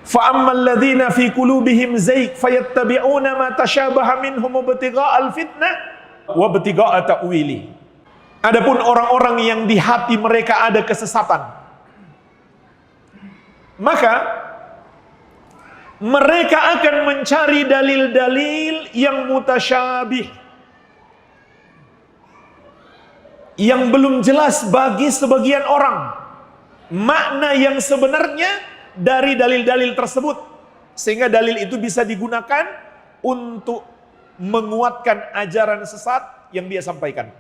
فَأَمَّا الَّذِينَ فِي قُلُوبِهِمْ زَيْغٌ فَيَتَّبِعُونَ مَا تَشَابَهَ مِنْهُ ابْتِغَاءَ الْفِتْنَةِ وَابْتِغَاءَ تَأْوِيلِهِ. Adapun orang-orang yang di hati mereka ada kesesatan, maka mereka akan mencari dalil-dalil yang mutasyabih, yang belum jelas bagi sebagian orang makna yang sebenarnya dari dalil-dalil tersebut, sehingga dalil itu bisa digunakan untuk menguatkan ajaran sesat yang dia sampaikan.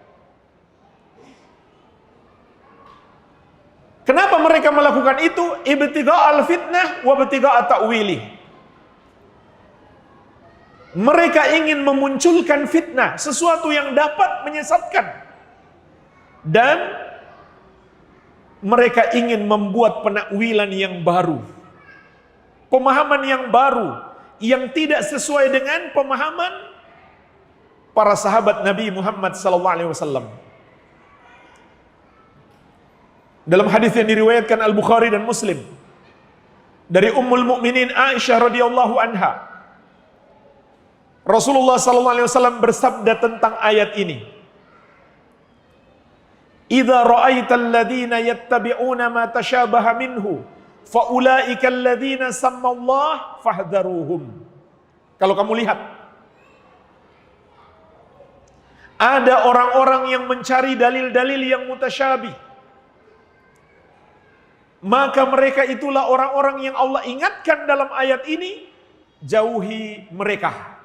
Kenapa mereka melakukan itu? Ibtiga'al fitnah wa ibtiga'at ta'wili. Mereka ingin memunculkan fitnah, sesuatu yang dapat menyesatkan. Dan mereka ingin membuat penakwilan yang baru, pemahaman yang baru, yang tidak sesuai dengan pemahaman para sahabat Nabi Muhammad SAW. Dalam hadis yang diriwayatkan Al-Bukhari dan Muslim dari Ummul Mukminin Aisyah radhiyallahu anha, Rasulullah SAW bersabda tentang ayat ini, "Idza ra'aital ladzina yattabi'una ma tashabaha minhu fa ulaikal ladzina sammallah fahdharuhum." Kalau kamu lihat Ada orang-orang yang mencari dalil-dalil yang mutasyabih. Maka mereka itulah orang-orang yang Allah ingatkan dalam ayat ini, jauhi mereka.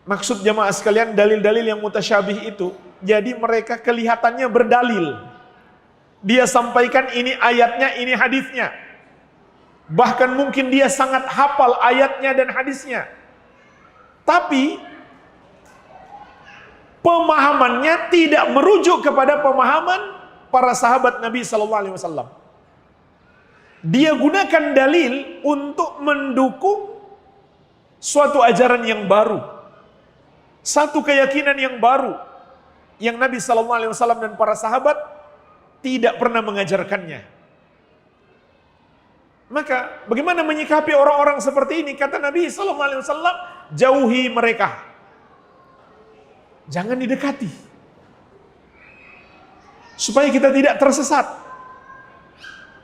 Maksud jamaah sekalian, dalil-dalil yang mutasyabih itu, jadi mereka kelihatannya berdalil. Dia sampaikan ini ayatnya, ini hadisnya. Bahkan mungkin dia sangat hafal ayatnya dan hadisnya. Tapi pemahamannya tidak merujuk kepada pemahaman para sahabat Nabi SAW. Dia gunakan dalil untuk mendukung suatu ajaran yang baru. Satu keyakinan yang baru yang Nabi SAW dan para sahabat tidak pernah mengajarkannya. Maka bagaimana menyikapi orang-orang seperti ini? Kata Nabi SAW, jauhi mereka. Jangan didekati. Supaya kita tidak tersesat.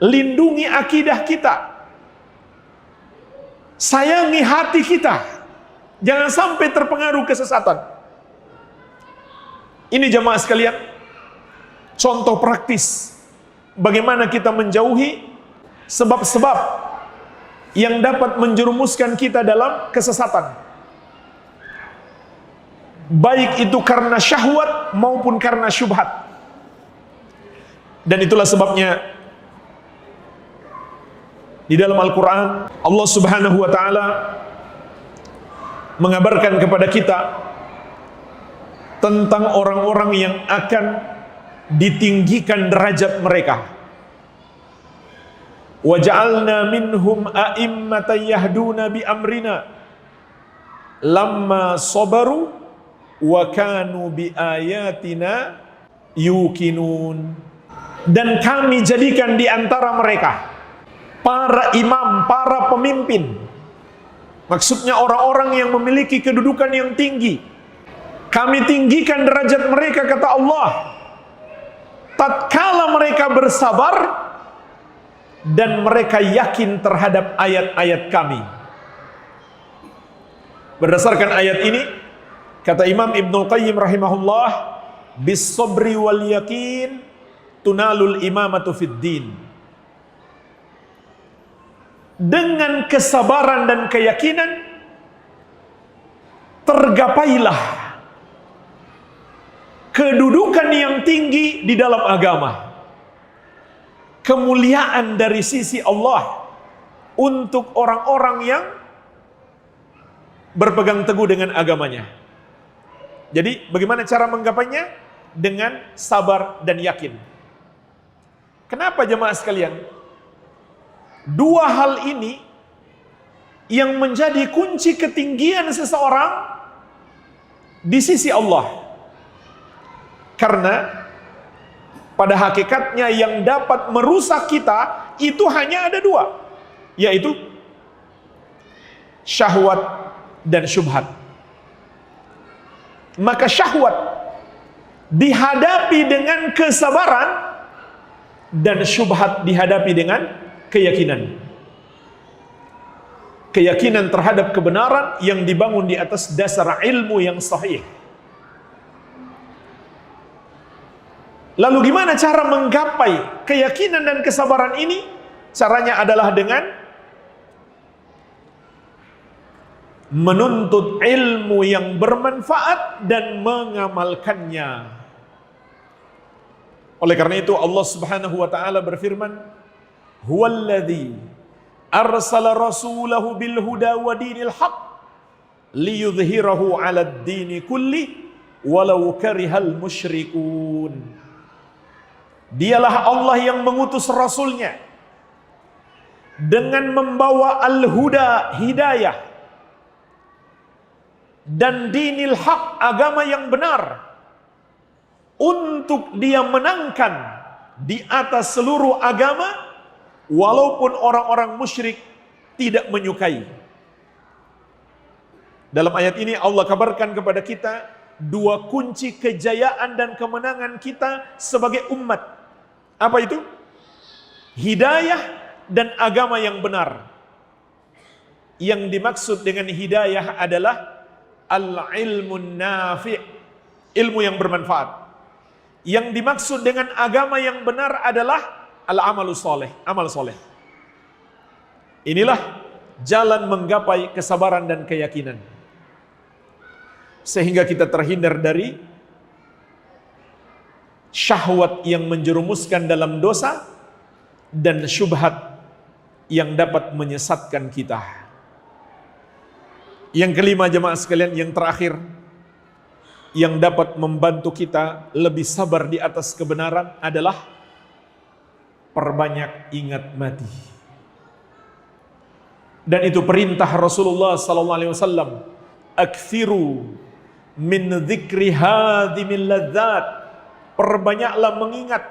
Lindungi akidah kita. Sayangi hati kita. Jangan sampai terpengaruh kesesatan. Ini jamaah sekalian, contoh praktis bagaimana kita menjauhi sebab-sebab yang dapat menjerumuskan kita dalam kesesatan. Baik itu karena syahwat maupun karena syubhat. Dan itulah sebabnya di dalam Al-Quran Allah Subhanahu wa ta'ala mengabarkan kepada kita tentang orang-orang yang akan ditinggikan derajat mereka. Wa ja'alna minhum a'immatan yahduna bi amrina lamma sabaru wa kanu bi ayatina yuqinun. Dan kami jadikan di antara mereka para imam, para pemimpin. Maksudnya orang-orang yang memiliki kedudukan yang tinggi. Kami tinggikan derajat mereka, kata Allah, tatkala mereka bersabar dan mereka yakin terhadap ayat-ayat kami. Berdasarkan ayat ini, kata Imam Ibnul Qayyim rahimahullah, bis sabri wal yakin tunalul imamatu fid din. Dengan kesabaran dan keyakinan tergapailah kedudukan yang tinggi di dalam agama, kemuliaan dari sisi Allah untuk orang-orang yang berpegang teguh dengan agamanya. Jadi bagaimana cara menggapainya? Dengan sabar dan yakin. Kenapa jemaah sekalian? Dua hal ini yang menjadi kunci ketinggian seseorang di sisi Allah. Karena pada hakikatnya yang dapat merusak kita itu hanya ada dua, yaitu syahwat dan syubhat. Maka syahwat dihadapi dengan kesabaran dan syubhat dihadapi dengan keyakinan. Keyakinan terhadap kebenaran yang dibangun di atas dasar ilmu yang sahih. Lalu gimana cara menggapai keyakinan dan kesabaran ini? Caranya adalah dengan menuntut ilmu yang bermanfaat dan mengamalkannya. Oleh karena itu Allah Subhanahu wa taala berfirman, "Huwallazi arsala rasulahu bil huda wa dinil haqq liyudhhirahu 'alad dini kulli walau karihal musyrikun." Dialah Allah yang mengutus Rasulnya dengan membawa al-huda, hidayah, dan dinil haq, agama yang benar, untuk dia menangkan di atas seluruh agama walaupun orang-orang musyrik tidak menyukai. Dalam ayat ini Allah kabarkan kepada kita dua kunci kejayaan dan kemenangan kita sebagai umat. Apa itu? Hidayah dan agama yang benar. Yang dimaksud dengan hidayah adalah al-ilmun nafi', ilmu yang bermanfaat. Yang dimaksud dengan agama yang benar adalah al-amalu soleh, amal soleh. Inilah jalan menggapai kesabaran dan keyakinan. Sehingga kita terhindar dari syahwat yang menjerumuskan dalam dosa dan syubhat yang dapat menyesatkan kita. Yang kelima jemaah sekalian, yang terakhir, yang dapat membantu kita lebih sabar di atas kebenaran adalah perbanyak ingat mati. Dan itu perintah Rasulullah SAW. Aktsiru min dzikri hadimil ladzat. Perbanyaklah mengingat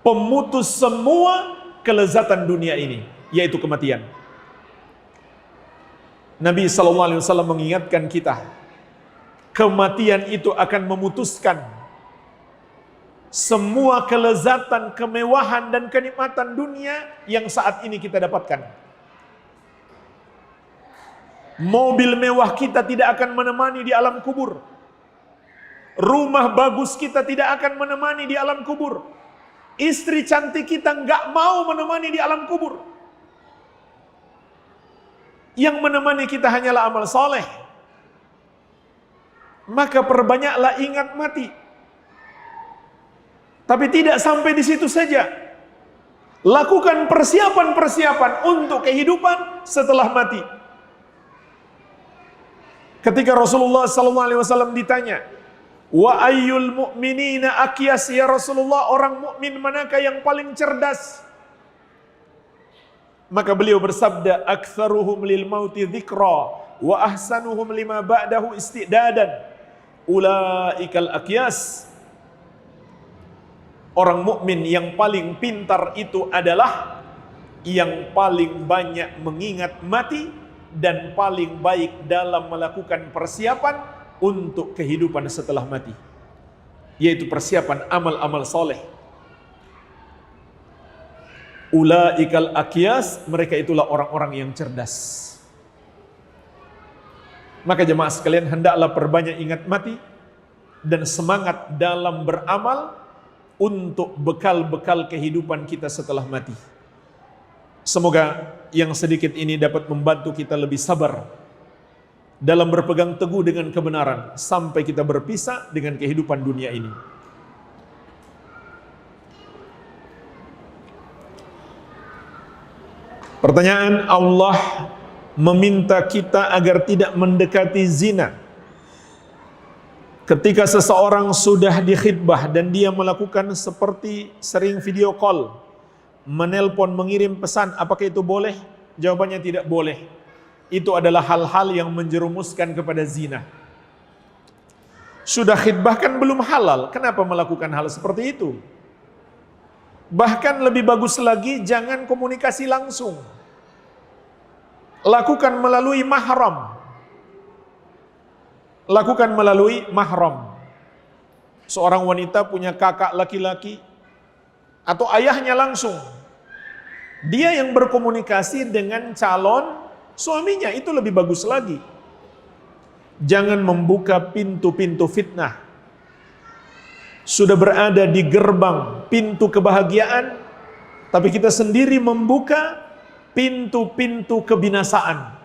pemutus semua kelezatan dunia ini, yaitu kematian. Nabi SAW mengingatkan kita, kematian itu akan memutuskan semua kelezatan, kemewahan dan kenikmatan dunia yang saat ini kita dapatkan. Mobil mewah kita tidak akan menemani di alam kubur. Rumah bagus kita tidak akan menemani di alam kubur. Istri cantik kita nggak mau menemani di alam kubur. Yang menemani kita hanyalah amal soleh. Maka perbanyaklah ingat mati. Tapi tidak sampai di situ saja. Lakukan persiapan-persiapan untuk kehidupan setelah mati. Ketika Rasulullah SAW ditanya, wa ayyul mu'minina akyas, ya Rasulullah, orang mukmin manakah yang paling cerdas? Maka beliau bersabda, aktsaruhum lil mauti dzikra wa ahsanuhum lima ba'dahu istidadan. Ulaikal akyas. Orang mukmin yang paling pintar itu adalah yang paling banyak mengingat mati dan paling baik dalam melakukan persiapan untuk kehidupan setelah mati, yaitu persiapan amal-amal soleh. Ulaikal akyas, mereka itulah orang-orang yang cerdas. Maka jemaah sekalian, hendaklah perbanyak ingat mati dan semangat dalam beramal untuk bekal-bekal kehidupan kita setelah mati. Semoga yang sedikit ini dapat membantu kita lebih sabar dalam berpegang teguh dengan kebenaran sampai kita berpisah dengan kehidupan dunia ini. Pertanyaan, Allah meminta kita agar tidak mendekati zina. Ketika seseorang sudah dikhidbah dan dia melakukan seperti sering video call, menelpon, mengirim pesan, apakah itu boleh? Jawabannya tidak boleh. Itu adalah hal-hal yang menjerumuskan kepada zina. Sudah khidbah kan belum halal, kenapa melakukan hal seperti itu? Bahkan lebih bagus lagi, jangan komunikasi langsung. Lakukan melalui mahram. Lakukan melalui mahram. Seorang wanita punya kakak laki-laki atau ayahnya langsung. Dia yang berkomunikasi dengan calon suaminya, itu lebih bagus lagi. Jangan membuka pintu-pintu fitnah. Sudah berada di gerbang pintu kebahagiaan, tapi kita sendiri membuka pintu-pintu kebinasaan.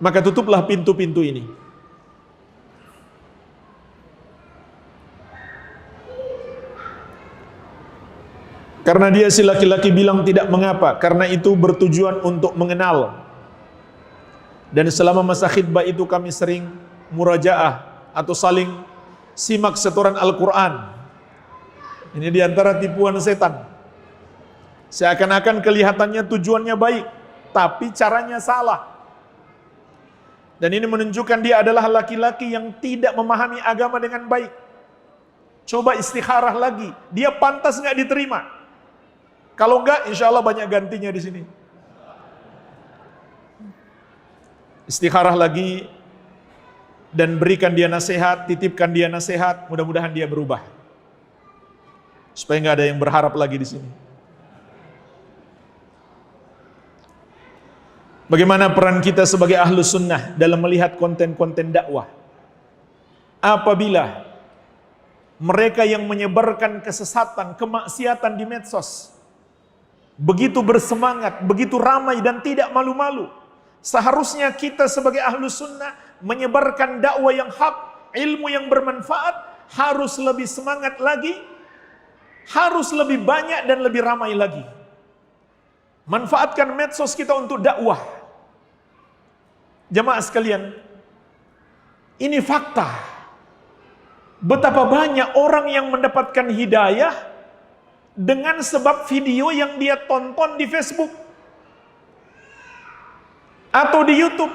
Maka tutuplah pintu-pintu ini. Karena dia si laki-laki bilang tidak mengapa, karena itu bertujuan untuk mengenal. Dan selama masa khidbah itu kami sering murajaah atau saling simak setoran Al-Quran. Ini diantara tipuan setan. Seakan-akan kelihatannya tujuannya baik, tapi caranya salah. Dan ini menunjukkan dia adalah laki-laki yang tidak memahami agama dengan baik. Coba istikharah lagi, dia pantas nggak diterima? Kalau enggak, insya Allah banyak gantinya di sini. Istikharah lagi dan berikan dia nasihat, titipkan dia nasihat, mudah-mudahan dia berubah. Supaya nggak ada yang berharap lagi di sini. Bagaimana peran kita sebagai ahlu sunnah dalam melihat konten-konten dakwah? Apabila mereka yang menyebarkan kesesatan, kemaksiatan di medsos begitu bersemangat, begitu ramai dan tidak malu-malu, seharusnya kita sebagai ahlu sunnah menyebarkan dakwah yang hak, ilmu yang bermanfaat, harus lebih semangat lagi, harus lebih banyak dan lebih ramai lagi. Manfaatkan medsos kita untuk dakwah. Jamaah sekalian, ini fakta. Betapa banyak orang yang mendapatkan hidayah dengan sebab video yang dia tonton di Facebook atau di YouTube,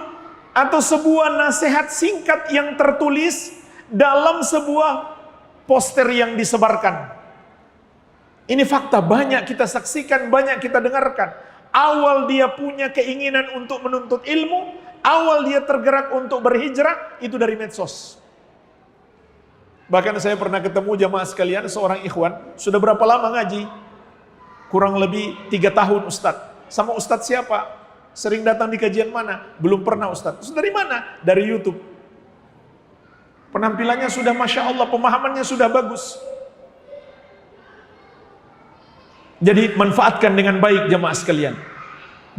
atau sebuah nasihat singkat yang tertulis dalam sebuah poster yang disebarkan. Ini fakta, banyak kita saksikan, banyak kita dengarkan. Awal dia punya keinginan untuk menuntut ilmu, awal dia tergerak untuk berhijrah, itu dari medsos. Bahkan saya pernah ketemu jamaah sekalian, seorang ikhwan, sudah berapa lama ngaji? Kurang lebih 3 tahun Ustadz. Sama Ustadz siapa? Sering datang di kajian mana? Belum pernah Ustadz. Terus dari mana? Dari YouTube. Penampilannya sudah Masya Allah, pemahamannya sudah bagus. Jadi manfaatkan dengan baik jamaah sekalian.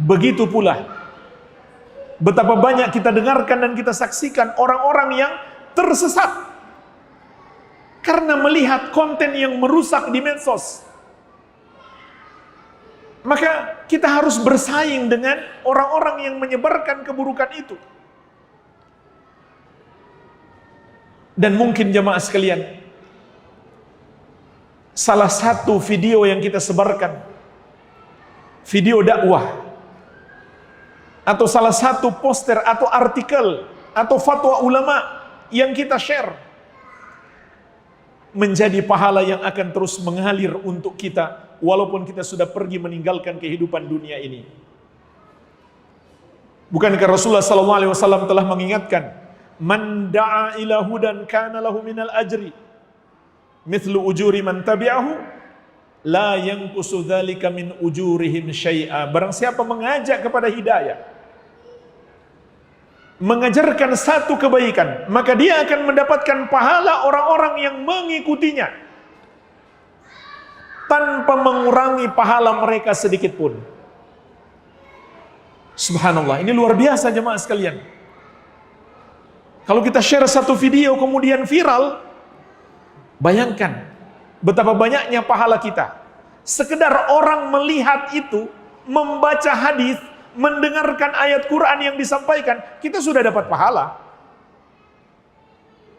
Begitu pula betapa banyak kita dengarkan dan kita saksikan orang-orang yang tersesat karena melihat konten yang merusak di medsos. Maka kita harus bersaing dengan orang-orang yang menyebarkan keburukan itu. Dan mungkin jamaah sekalian, salah satu video yang kita sebarkan, video dakwah, atau salah satu poster atau artikel atau fatwa ulama yang kita share, menjadi pahala yang akan terus mengalir untuk kita walaupun kita sudah pergi meninggalkan kehidupan dunia ini. Bukankah Rasulullah SAW telah mengingatkan, man da'a ila hudan kana lahu minal ajri mithlu ujuri man tabi'ahu la yanqusu dzalika min ujurihim syai'a. Barang siapa mengajak kepada hidayah, mengajarkan satu kebaikan, maka dia akan mendapatkan pahala orang-orang yang mengikutinya tanpa mengurangi pahala mereka sedikit pun. Subhanallah, ini luar biasa jemaah sekalian. Kalau kita share satu video kemudian viral, bayangkan betapa banyaknya pahala kita. Sekedar orang melihat itu, membaca hadis, mendengarkan ayat Quran yang disampaikan, kita sudah dapat pahala.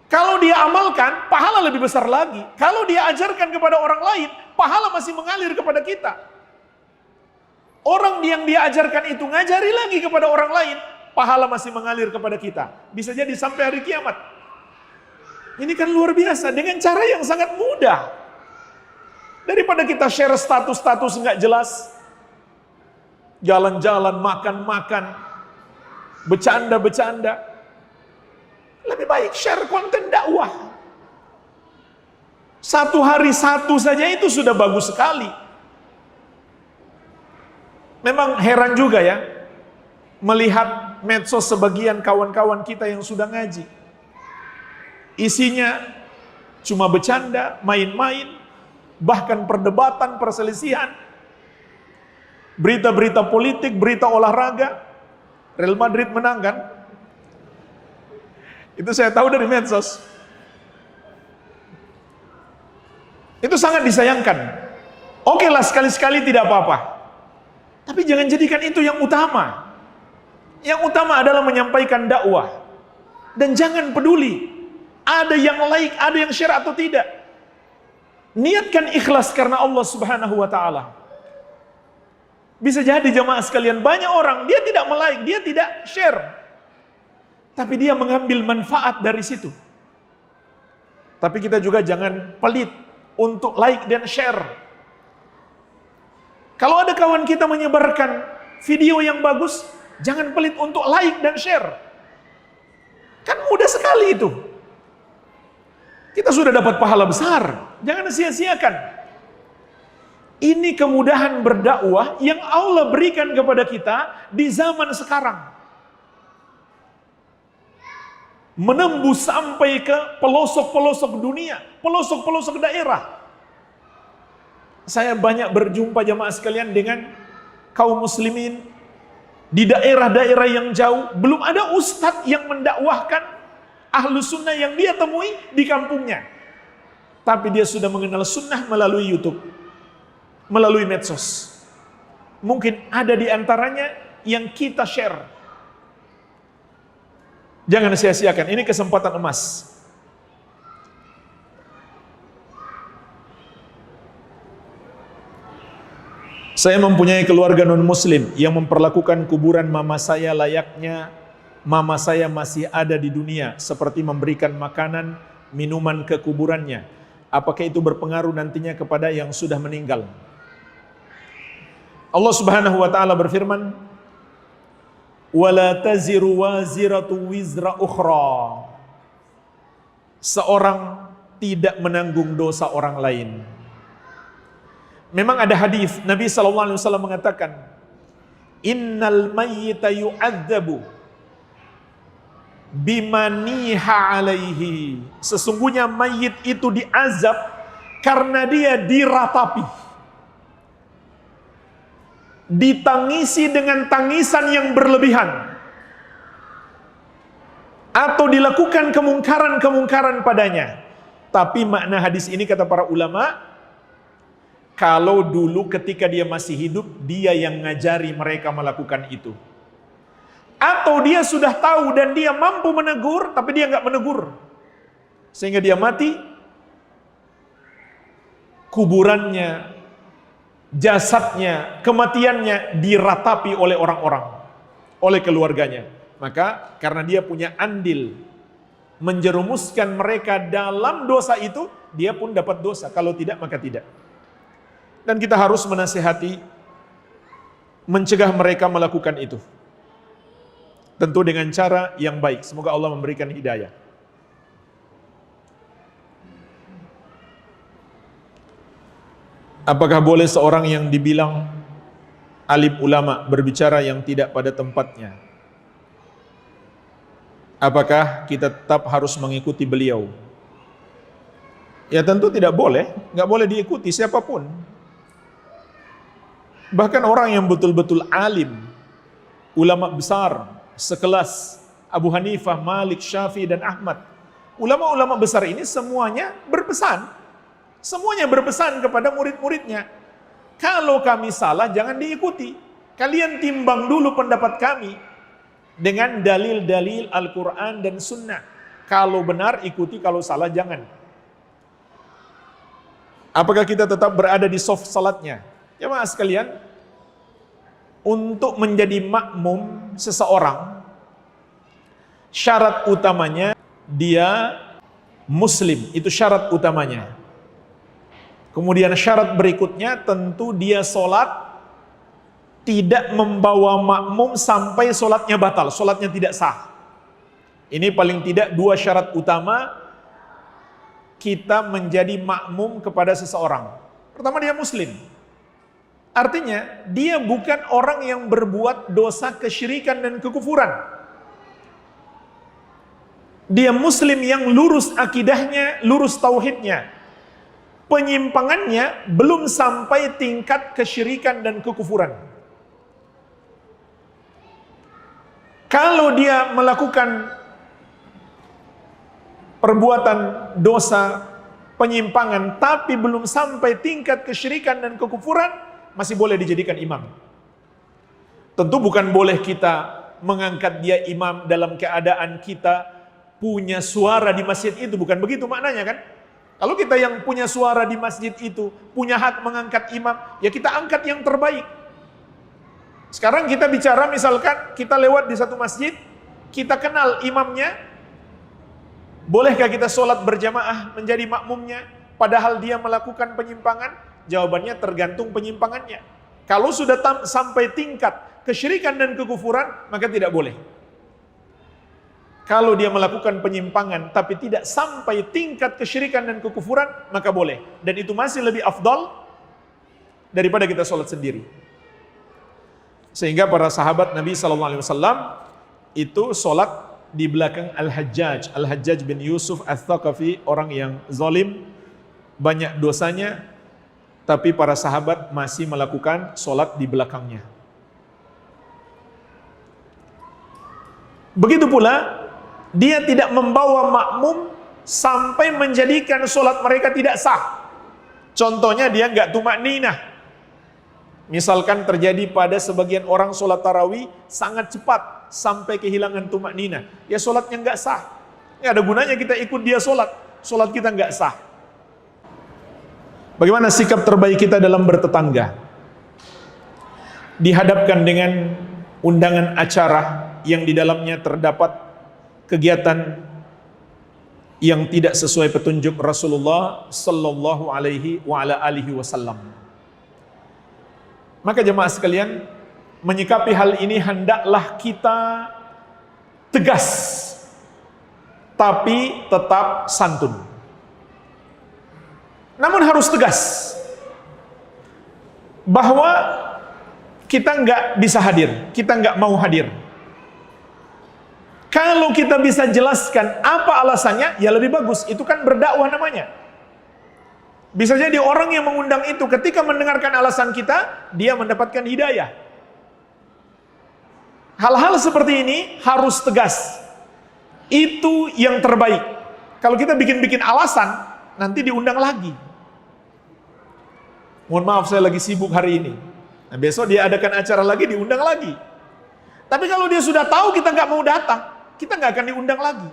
Kalau dia amalkan, pahala lebih besar lagi. Kalau dia ajarkan kepada orang lain, pahala masih mengalir kepada kita. Orang yang dia ajarkan itu ngajari lagi kepada orang lain, pahala masih mengalir kepada kita. Bisa jadi sampai hari kiamat. Ini kan luar biasa, dengan cara yang sangat mudah. Daripada kita share status-status nggak jelas, jalan-jalan, makan-makan, bercanda-bercanda, lebih baik share konten dakwah. Satu hari satu saja itu sudah bagus sekali. Memang heran juga ya, melihat medsos sebagian kawan-kawan kita yang sudah ngaji. Isinya cuma bercanda, main-main, bahkan perdebatan, perselisihan, berita-berita politik, berita olahraga. Real Madrid menang kan? Itu saya tahu dari medsos. Itu sangat disayangkan. Oke lah, sekali-sekali tidak apa-apa. Tapi jangan jadikan itu yang utama. Yang utama adalah menyampaikan dakwah. Dan jangan peduli ada yang like, ada yang share atau tidak. Niatkan ikhlas karena Allah Subhanahu wa taala. Bisa jadi jamaah sekalian, banyak orang dia tidak like, dia tidak share, tapi dia mengambil manfaat dari situ. Tapi kita juga jangan pelit untuk like dan share. Kalau ada kawan kita menyebarkan video yang bagus, jangan pelit untuk like dan share. Kan mudah sekali itu. Kita sudah dapat pahala besar, jangan sia-siakan. Ini kemudahan berdakwah yang Allah berikan kepada kita di zaman sekarang. Menembus sampai ke pelosok-pelosok dunia, pelosok-pelosok daerah. Saya banyak berjumpa jamaah sekalian dengan kaum muslimin di daerah-daerah yang jauh. Belum ada ustadz yang mendakwahkan ahlu sunnah yang dia temui di kampungnya. Tapi dia sudah mengenal sunnah melalui YouTube, melalui medsos. Mungkin ada di antaranya yang kita share. Jangan sia-siakan, ini kesempatan emas. Saya mempunyai keluarga non-muslim yang memperlakukan kuburan mama saya layaknya mama saya masih ada di dunia, seperti memberikan makanan, minuman ke kuburannya. Apakah itu berpengaruh nantinya kepada yang sudah meninggal? Allah Subhanahu wa taala berfirman, "Wala taziru waziratu wizra ukhra." Seorang tidak menanggung dosa orang lain. Memang ada hadis Nabi SAW mengatakan, "Innal mayyita yu'adzabu bimaniha alaihi." Sesungguhnya mayit itu diazab karena dia diratapi, ditangisi dengan tangisan yang berlebihan, atau dilakukan kemungkaran-kemungkaran padanya. Tapi makna hadis ini kata para ulama, kalau dulu ketika dia masih hidup, dia yang ngajari mereka melakukan itu. Atau dia sudah tahu dan dia mampu menegur, tapi dia nggak menegur. Sehingga dia mati, kuburannya, jasadnya, kematiannya diratapi oleh orang-orang, oleh keluarganya. Maka karena dia punya andil menjerumuskan mereka dalam dosa itu, dia pun dapat dosa. Kalau tidak, maka tidak. Dan kita harus menasihati, mencegah mereka melakukan itu. Tentu dengan cara yang baik. Semoga Allah memberikan hidayah. Apakah boleh seorang yang dibilang alim ulama berbicara yang tidak pada tempatnya? Apakah kita tetap harus mengikuti beliau? Ya tentu tidak boleh. Nggak boleh diikuti siapapun. Bahkan orang yang betul-betul alim, ulama besar, sekelas Abu Hanifah, Malik, Syafi'i, dan Ahmad. Ulama-ulama besar ini semuanya berpesan. Semuanya berpesan kepada murid-muridnya. Kalau kami salah, jangan diikuti. Kalian timbang dulu pendapat kami dengan dalil-dalil Al-Quran dan Sunnah. Kalau benar, ikuti. Kalau salah, jangan. Apakah kita tetap berada di soft salatnya? Jemaah sekalian, untuk menjadi makmum seseorang, syarat utamanya dia muslim, itu syarat utamanya. Kemudian syarat berikutnya tentu dia sholat tidak membawa makmum sampai sholatnya batal, sholatnya tidak sah. Ini paling tidak dua syarat utama kita menjadi makmum kepada seseorang. Pertama, dia muslim. Artinya, dia bukan orang yang berbuat dosa kesyirikan dan kekufuran. Dia muslim yang lurus akidahnya, lurus tauhidnya. Penyimpangannya belum sampai tingkat kesyirikan dan kekufuran. Kalau dia melakukan perbuatan dosa, penyimpangan, tapi belum sampai tingkat kesyirikan dan kekufuran, masih boleh dijadikan imam. Tentu bukan boleh kita mengangkat dia imam dalam keadaan kita punya suara di masjid itu, bukan begitu maknanya kan? Kalau kita yang punya suara di masjid itu, punya hak mengangkat imam, ya kita angkat yang terbaik. Sekarang kita bicara misalkan kita lewat di satu masjid, kita kenal imamnya, bolehkah kita sholat berjamaah menjadi makmumnya, padahal dia melakukan penyimpangan? Jawabannya tergantung penyimpangannya. Kalau sudah sampai tingkat kesyirikan dan kekufuran, maka tidak boleh. Kalau dia melakukan penyimpangan tapi tidak sampai tingkat kesyirikan dan kekufuran, maka boleh. Dan itu masih lebih afdal daripada kita sholat sendiri. Sehingga para sahabat Nabi SAW itu sholat di belakang Al-Hajjaj bin Yusuf Ats-Tsaqafi, orang yang zalim, banyak dosanya, tapi para sahabat masih melakukan sholat di belakangnya. Begitu pula, dia tidak membawa makmum sampai menjadikan sholat mereka tidak sah. Contohnya dia nggak tumakninah. Misalkan terjadi pada sebagian orang sholat tarawih sangat cepat sampai kehilangan tumakninah, ya sholatnya nggak sah. Nggak ada gunanya kita ikut dia sholat kita nggak sah. Bagaimana sikap terbaik kita dalam bertetangga? Dihadapkan dengan undangan acara yang di dalamnya terdapat kegiatan yang tidak sesuai petunjuk Rasulullah sallallahu alaihi wasallam. Maka jemaah sekalian, menyikapi hal ini hendaklah kita tegas tapi tetap santun. Namun harus tegas bahwa kita nggak bisa hadir, kita nggak mau hadir. Kalau kita bisa jelaskan apa alasannya, ya lebih bagus. Itu kan berdakwah namanya. Bisa jadi orang yang mengundang itu ketika mendengarkan alasan kita, dia mendapatkan hidayah. Hal-hal seperti ini harus tegas. Itu yang terbaik. Kalau kita bikin-bikin alasan, nanti diundang lagi. Mohon maaf, saya lagi sibuk hari ini. Nah, besok dia adakan acara lagi, diundang lagi. Tapi kalau dia sudah tahu kita nggak mau datang, kita nggak akan diundang lagi.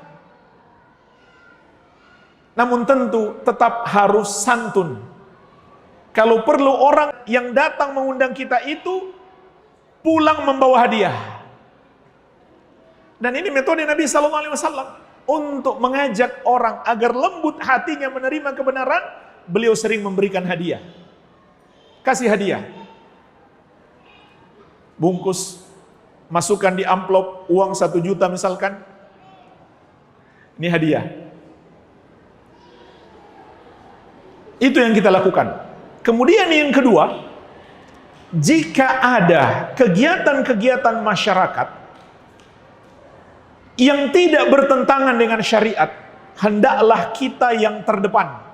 Namun tentu tetap harus santun. Kalau perlu orang yang datang mengundang kita itu pulang membawa hadiah. Dan ini metode Nabi SAW untuk mengajak orang agar lembut hatinya menerima kebenaran. Beliau sering memberikan hadiah. Kasih hadiah. Bungkus, masukkan di amplop uang 1 juta misalkan. Ini hadiah. Itu yang kita lakukan. Kemudian yang kedua, jika ada kegiatan-kegiatan masyarakat yang tidak bertentangan dengan syariat, hendaklah kita yang terdepan.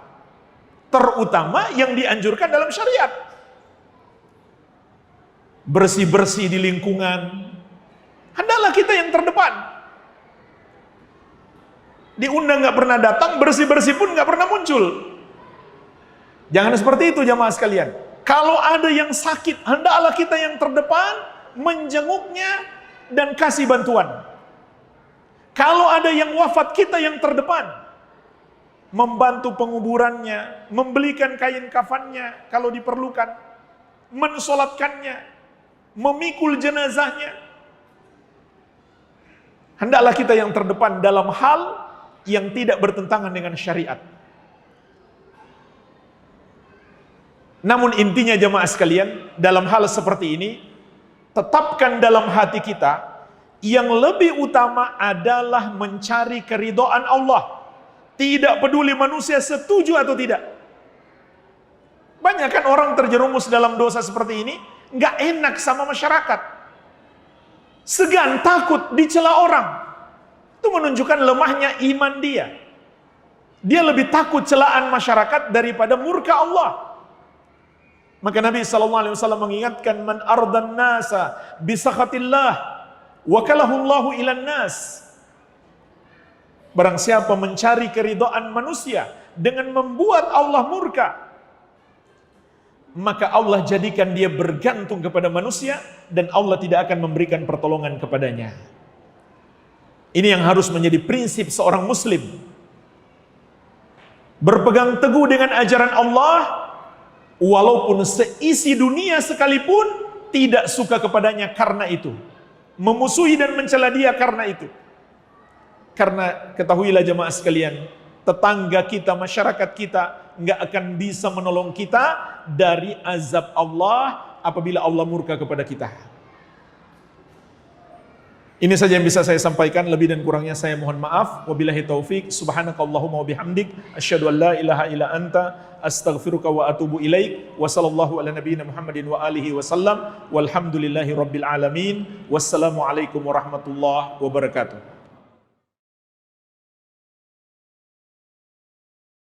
Terutama yang dianjurkan dalam syariat. Bersih-bersih di lingkungan, hendaklah kita yang terdepan. Diundang nggak pernah datang, bersih-bersih pun nggak pernah muncul. Jangan seperti itu jamaah sekalian. Kalau ada yang sakit, hendaklah kita yang terdepan, menjenguknya dan kasih bantuan. Kalau ada yang wafat, kita yang terdepan, membantu penguburannya, membelikan kain kafannya kalau diperlukan, mensolatkannya, memikul jenazahnya. Hendaklah kita yang terdepan dalam hal yang tidak bertentangan dengan syariat. Namun intinya jemaah sekalian, dalam hal seperti ini, tetapkan dalam hati kita, yang lebih utama adalah mencari keridhaan Allah. Tidak peduli manusia setuju atau tidak. Banyak kan orang terjerumus dalam dosa seperti ini, nggak enak sama masyarakat. Segan, takut dicela orang. Itu menunjukkan lemahnya iman dia. Dia lebih takut celaan masyarakat daripada murka Allah. Maka Nabi SAW mengingatkan, man ardan nasa bisakhatillah wakalahullahu ilan nas. Barang siapa mencari keridhaan manusia dengan membuat Allah murka, maka Allah jadikan dia bergantung kepada manusia dan Allah tidak akan memberikan pertolongan kepadanya. Ini yang harus menjadi prinsip seorang muslim. Berpegang teguh dengan ajaran Allah, walaupun seisi dunia sekalipun tidak suka kepadanya karena itu. Memusuhi dan mencela dia karena itu. Karena ketahuilah jemaah sekalian, tetangga kita, masyarakat kita nggak akan bisa menolong kita dari azab Allah apabila Allah murka kepada kita. Ini saja yang bisa saya sampaikan, lebih dan kurangnya saya mohon maaf. Wabillahi taufik, subhanakallahumma wa bihamdik, asyhadu an la ilaha illa anta, astaghfiruka wa atubu ilaik. Wa sallallahu ala nabiyyina Muhammadin wa alihi wasallam. Walhamdulillahi rabbil alamin. Wassalamualaikum warahmatullahi wabarakatuh.